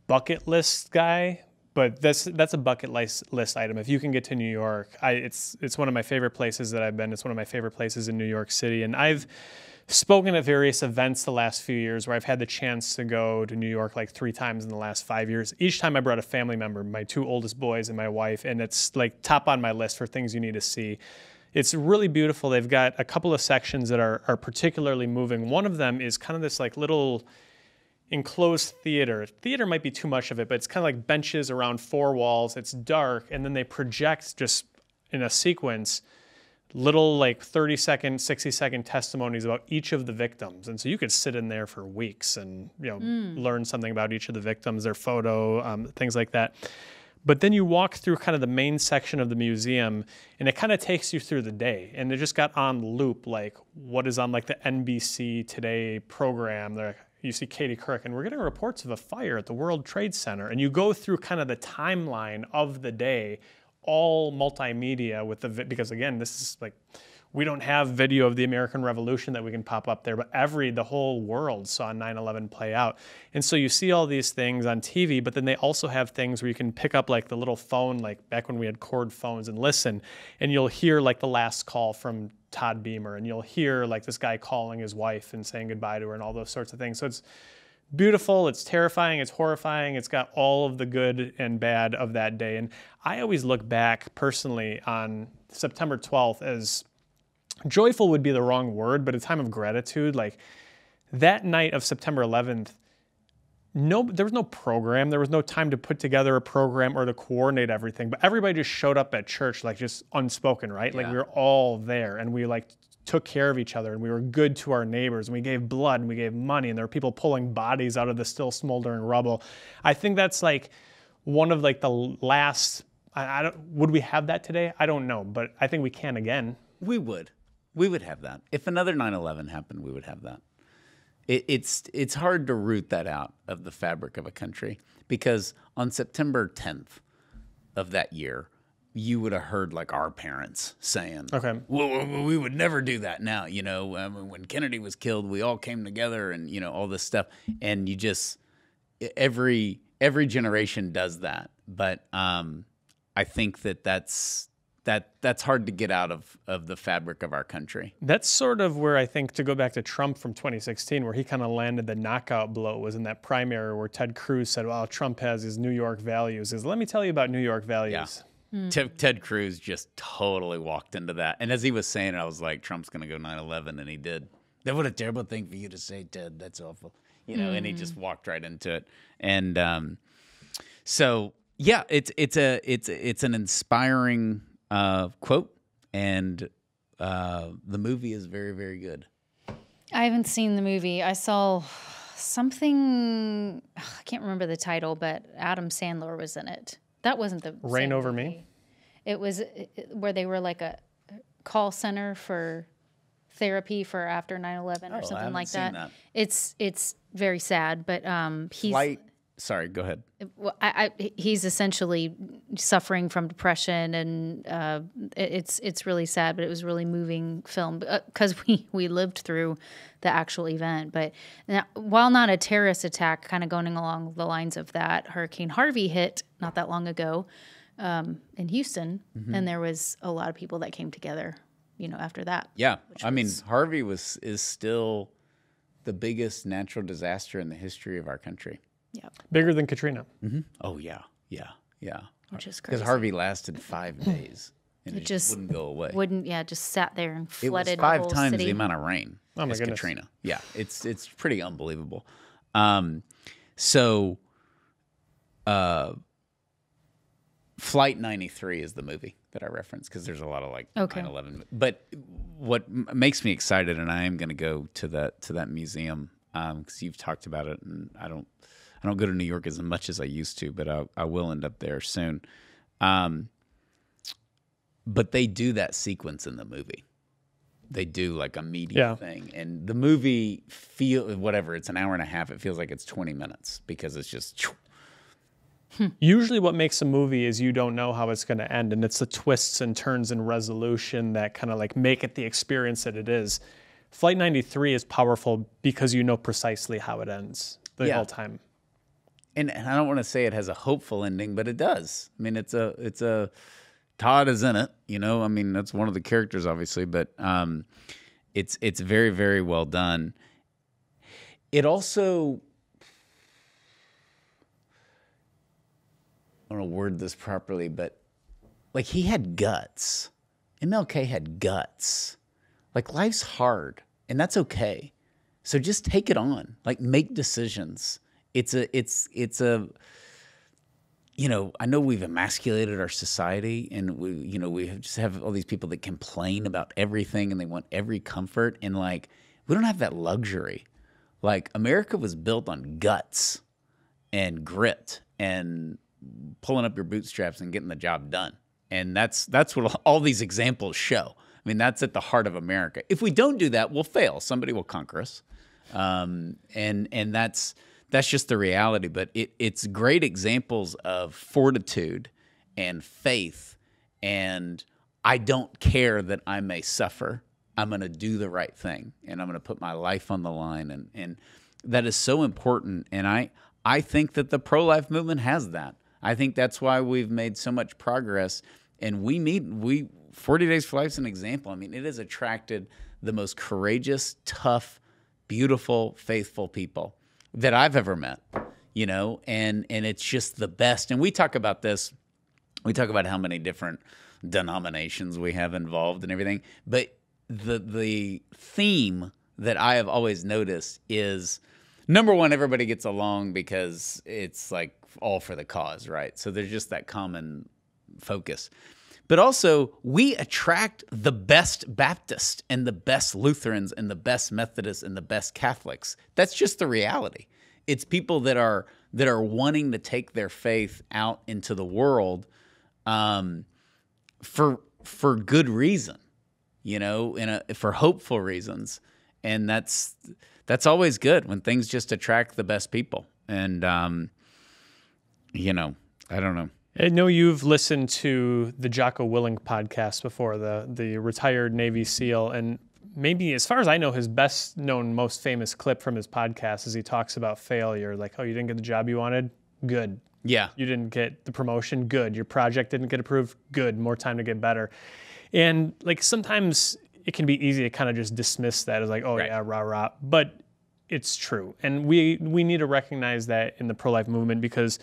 bucket list guy, but that's a bucket list item. If you can get to New York, it's one of my favorite places that I've been. It's one of my favorite places in New York City, and I've spoken at various events the last few years where I've had the chance to go to New York 3 times in the last 5 years. Each time I brought a family member, my 2 oldest boys and my wife, and it's top on my list for things you need to see. It's really beautiful. They've got a couple of sections that are particularly moving. One of them is kind of this little enclosed theater. Theater might be too much of it, but it's kind of like benches around 4 walls. It's dark, and then they project just in a sequence little 30-second, 60-second testimonies about each of the victims. And so you could sit in there for weeks and learn something about each of the victims, their photo, things like that. But then you walk through kind of the main section of the museum, and it kind of takes you through the day. And they just got on loop, what is on the NBC Today program. You see Katie Couric, and we're getting reports of a fire at the World Trade Center. And you go through kind of the timeline of the day, all multimedia because again, this is we don't have video of the American Revolution that we can pop up there, but the whole world saw 9/11 play out. And so you see all these things on TV, but then they also have things where you can pick up like the little phone, like back when we had cord phones, and listen, and you'll hear like the last call from Todd Beamer, and you'll hear like this guy calling his wife and saying goodbye to her and all those sorts of things. So it's beautiful, it's terrifying, it's horrifying, it's got all of the good and bad of that day. And I always look back personally on September 12th as joyful would be the wrong word, but a time of gratitude. Like that night of September 11th, there was no program. There was no time to put together a program or to coordinate everything, but everybody just showed up at church, like just unspoken, right? Like we were all there, and we like took care of each other, and we were good to our neighbors, and we gave blood, and we gave money, and there were people pulling bodies out of the still smoldering rubble. I think that's like one of like the last, would we have that today? I don't know, but I think we can again. We would have that. If another 9/11 happened, we would have that. It's hard to root that out of the fabric of a country, because on September 10th of that year, you would have heard like our parents saying, okay, well, we would never do that now. You know, when Kennedy was killed, we all came together and, you know, all this stuff. And you just, every generation does that. But I think that's hard to get out of the fabric of our country. That's sort of where I think, to go back to Trump from 2016, where he kind of landed the knockout blow, was in that primary where Ted Cruz said, well, Trump has his New York values. Let me tell you about New York values. Yeah. Ted Cruz just totally walked into that. And as he was saying it, I was like, Trump's going to go 9/11, and he did. That what a terrible thing for you to say, Ted. That's awful. You know, and he just walked right into it. And so, yeah, it's an inspiring quote, and the movie is very, very good. I haven't seen the movie. I saw something, I can't remember the title, but Adam Sandler was in it. That wasn't the Reign Over movie. Me? It was where they were like a call center for therapy for after 9/11 or something like that. It's very sad, but he's... Sorry, go ahead. Well, he's essentially suffering from depression, and it's really sad, but it was a really moving film because we lived through the actual event. But now, while not a terrorist attack, kind of going along the lines of that, Hurricane Harvey hit not that long ago in Houston, and there was a lot of people that came together, you know, after that. Yeah, I mean, Harvey is still the biggest natural disaster in the history of our country. Yeah, bigger than Katrina. Mm-hmm. Oh yeah. Which is crazy. Because Harvey lasted 5 days, and it just wouldn't go away. Just sat there and flooded. It was 5 the whole times city. the amount of rain as Katrina. Yeah, it's pretty unbelievable. So, Flight 93 is the movie that I referenced, because there's a lot of like 9/11. But what makes me excited, and I am going to go to that museum. Because you've talked about it, and I don't go to New York as much as I used to, but I will end up there soon. But they do that sequence in the movie. They do like a media thing, and the movie it's an hour and a half. It feels like it's 20 minutes because it's just. Usually what makes a movie is you don't know how it's going to end, and it's the twists and turns and resolution that kind of like make it the experience that it is. Flight 93 is powerful because you know precisely how it ends the whole time. And I don't want to say it has a hopeful ending, but it does. I mean, it's a Todd is in it, you know. I mean, that's one of the characters, obviously, but it's very, very well done. It also, I don't want to word this properly, but like he had guts. MLK had guts. Like, life's hard, and that's okay. So just take it on. Like, make decisions. It's a, you know, I know we've emasculated our society, and we just have all these people that complain about everything, and they want every comfort, and like, we don't have that luxury. Like, America was built on guts and grit and pulling up your bootstraps and getting the job done. And that's what all these examples show. I mean, that's at the heart of America. If we don't do that, we'll fail. Somebody will conquer us, and that's just the reality. But it's great examples of fortitude and faith and I don't care that I may suffer. I'm going to do the right thing, and I'm going to put my life on the line. And that is so important. And I think that the pro-life movement has that. I think that's why we've made so much progress. And 40 Days for Life is an example. I mean, it has attracted the most courageous, tough, beautiful, faithful people that I've ever met, you know, and it's just the best. And we talk about this. We talk about how many different denominations we have involved and everything. But the theme that I have always noticed is, number one, everybody gets along because it's like all for the cause, right? So there's just that common focus. But also, we attract the best Baptists and the best Lutherans and the best Methodists and the best Catholics. That's just the reality. It's people that are wanting to take their faith out into the world for good reason, you know, for hopeful reasons. And that's always good when things just attract the best people. And, you know, I don't know. I know you've listened to the Jocko Willink podcast before, the retired Navy SEAL, and maybe, as far as I know, his best known, most famous clip from his podcast is he talks about failure. Like, oh, you didn't get the job you wanted? Good. Yeah. You didn't get the promotion? Good. Your project didn't get approved? Good. More time to get better. And like sometimes it can be easy to kind of just dismiss that as like, oh, right. Yeah, rah, rah. But it's true. And we need to recognize that in the pro-life movement, because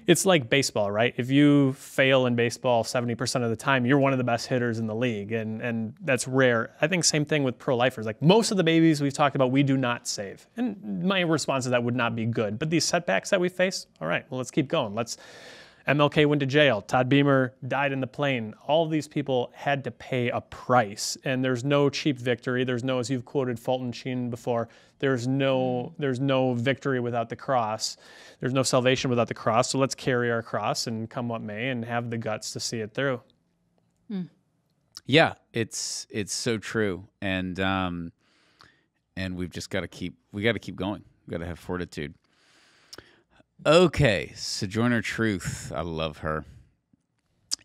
it's like baseball, right? If you fail in baseball 70% of the time, you're one of the best hitters in the league, and that's rare. I think same thing with pro-lifers. Like most of the babies we've talked about, we do not save. And my response to that would not be good. But these setbacks that we face, all right, well, let's keep going. MLK went to jail. Todd Beamer died in the plane. All of these people had to pay a price, and there's no cheap victory. There's no, as you've quoted Fulton Sheen before, there's no victory without the cross. There's no salvation without the cross. So let's carry our cross and come what may, and have the guts to see it through. Yeah, it's so true, and we've just got to keep going. We got to have fortitude. Okay, Sojourner Truth, I love her.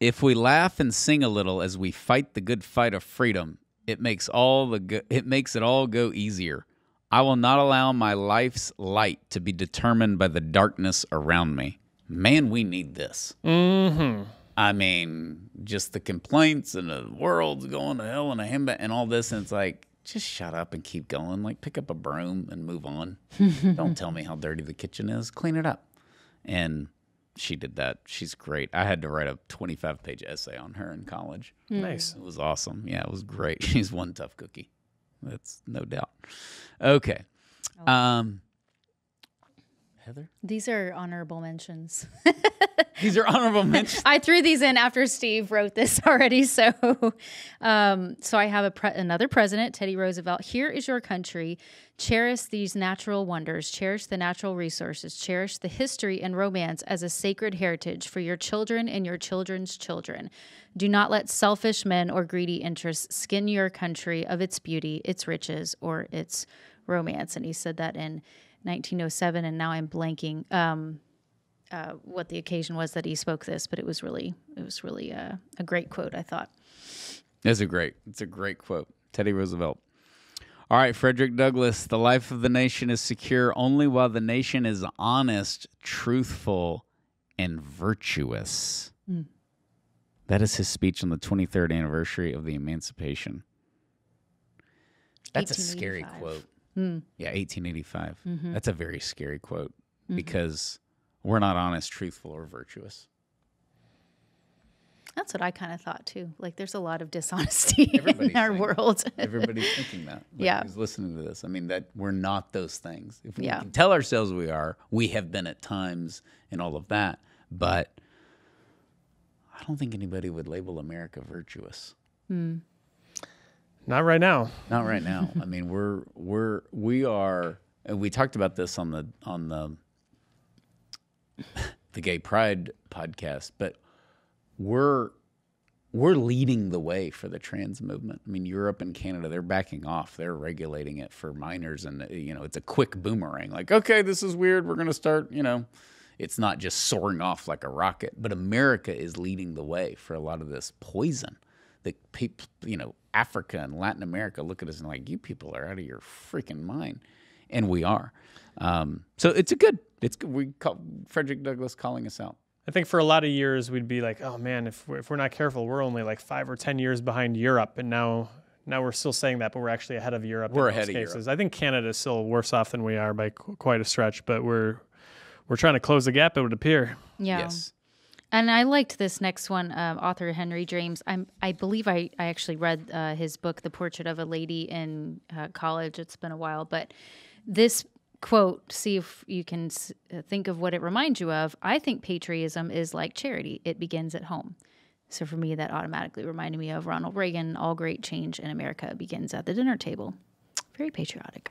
If we laugh and sing a little as we fight the good fight of freedom, it makes it all go easier. I will not allow my life's light to be determined by the darkness around me. Man, we need this. Mm-hmm. I mean, just the complaints and the world's going to hell in a handbag and all this, and it's like, just shut up and keep going. Like, pick up a broom and move on. Don't tell me how dirty the kitchen is. Clean it up. And she did that. She's great. I had to write a 25-page essay on her in college. Nice. It was awesome. Yeah, it was great. She's one tough cookie. That's no doubt. Okay. Heather? These are honorable mentions. These are honorable mentions. I threw these in after Steve wrote this already. So I have another president, Teddy Roosevelt. Here is your country. Cherish these natural wonders. Cherish the natural resources. Cherish the history and romance as a sacred heritage for your children and your children's children. Do not let selfish men or greedy interests skin your country of its beauty, its riches, or its romance. And he said that in 1907, and now I'm blanking what the occasion was that he spoke this, but it was really a great quote, I thought. It's a great quote. Teddy Roosevelt. All right, Frederick Douglass, the life of the nation is secure only while the nation is honest, truthful, and virtuous. That is his speech on the 23rd anniversary of the Emancipation. That's a scary quote. Yeah, 1885. Mm-hmm. That's a very scary quote because we're not honest, truthful, or virtuous. That's what I kind of thought too. Like, there's a lot of dishonesty in our world. Everybody's thinking that. Yeah. Who's listening to this? I mean, that we're not those things. If we can tell ourselves we are, we have been at times and all of that. But I don't think anybody would label America virtuous. Not right now. Not right now. I mean, we are, and we talked about this on the Gay Pride podcast, but we're leading the way for the trans movement. I mean, Europe and Canada, they're backing off. They're regulating it for minors, and it's a quick boomerang. Like, okay, this is weird. We're going to start, it's not just soaring off like a rocket. But America is leading the way for a lot of this poison that people, Africa and Latin America look at us and like, you people are out of your freaking mind. And we are. So it's good. We call Frederick Douglass calling us out. I think for a lot of years we'd be like, oh man, if we're not careful, we're only like 5 or 10 years behind Europe. And now we're still saying that, but we're actually ahead of Europe. We're in most ahead of cases. Europe. I think Canada is still worse off than we are by quite a stretch, but we're trying to close the gap, it would appear. Yeah. Yes. And I liked this next one, author Henry James. I believe I actually read his book, The Portrait of a Lady, in college. It's been a while. But this quote, see if you can think of what it reminds you of. I think patriotism is like charity. It begins at home. So for me, that automatically reminded me of Ronald Reagan. All great change in America begins at the dinner table. Very patriotic.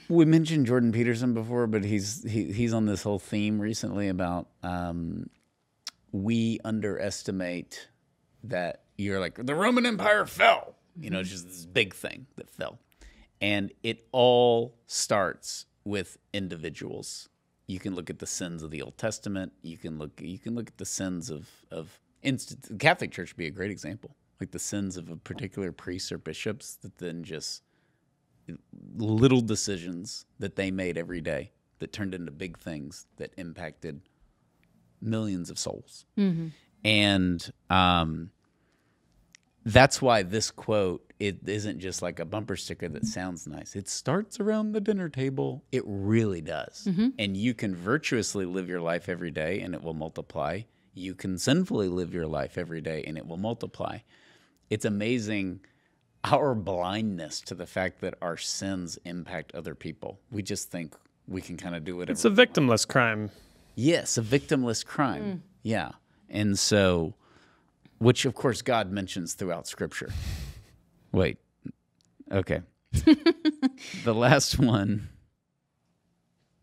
We mentioned Jordan Peterson before, but he's on this whole theme recently about we underestimate that you're like, the Roman Empire fell. It's just this big thing that fell. And it all starts with individuals. You can look at the sins of the Old Testament. You can look at the sins of the Catholic Church would be a great example. Like the sins of a particular priests or bishops that then just little decisions that they made every day that turned into big things that impacted millions of souls. Mm-hmm. And that's why this quote, it isn't just like a bumper sticker that sounds nice. It starts around the dinner table. It really does. Mm-hmm. And you can virtuously live your life every day and it will multiply. You can sinfully live your life every day and it will multiply. It's amazing our blindness to the fact that our sins impact other people. We just think we can kind of do whatever. It's a victimless crime. Yes, a victimless crime. Yeah. And so, which of course God mentions throughout Scripture. Wait. Okay. The last one.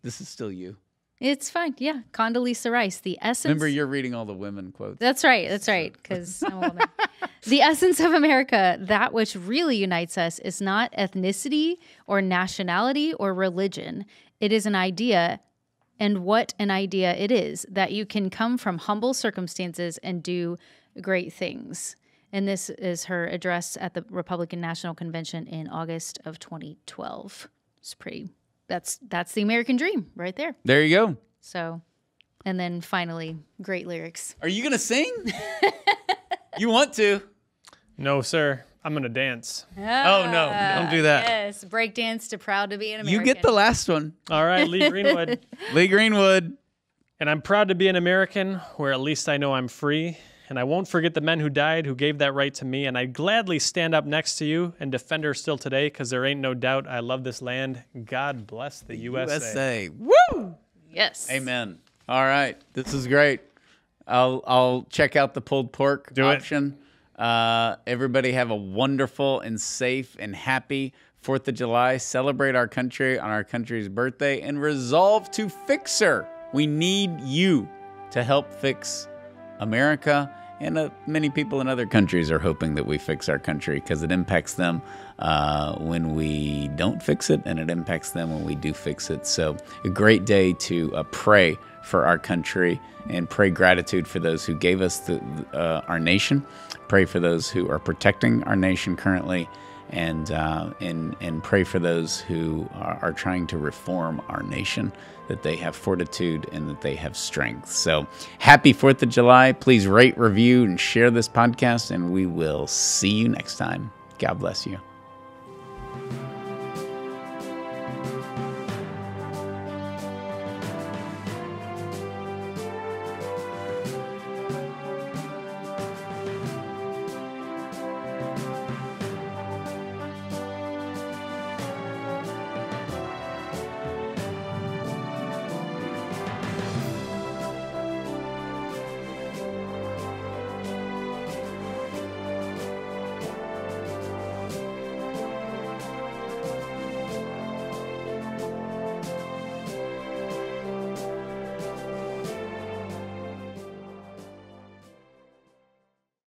This is still you. It's fine. Yeah. Condoleezza Rice, the essence. Remember, you're reading all the women quotes. That's right. That's right. Because I'm a woman. The essence of America, that which really unites us, is not ethnicity or nationality or religion. It is an idea, and what an idea it is, that you can come from humble circumstances and do great things. And this is her address at the Republican National Convention in August of 2012. It's pretty. That's the American dream right there. There you go. So, and then finally, great lyrics. Are you gonna sing? You want to? No, sir. I'm going to dance. Oh, no. Don't do that. Yes. Break dance to Proud to be an American. You get the last one. All right, Lee Greenwood. Lee Greenwood. And I'm proud to be an American where at least I know I'm free. And I won't forget the men who died who gave that right to me. And I'd gladly stand up next to you and defend her still today because there ain't no doubt I love this land. God bless the USA. Woo! Yes. Amen. All right. This is great. I'll check out the pulled pork option. Everybody have a wonderful and safe and happy 4th of July. Celebrate our country on our country's birthday and resolve to fix her. We need you to help fix America. And many people in other countries are hoping that we fix our country because it impacts them when we don't fix it, and it impacts them when we do fix it. So a great day to pray for our country and pray gratitude for those who gave us our nation. Pray for those who are protecting our nation currently, and pray for those who are trying to reform our nation, that they have fortitude and that they have strength. So happy 4th of July. Please rate, review, and share this podcast, and we will see you next time. God bless you.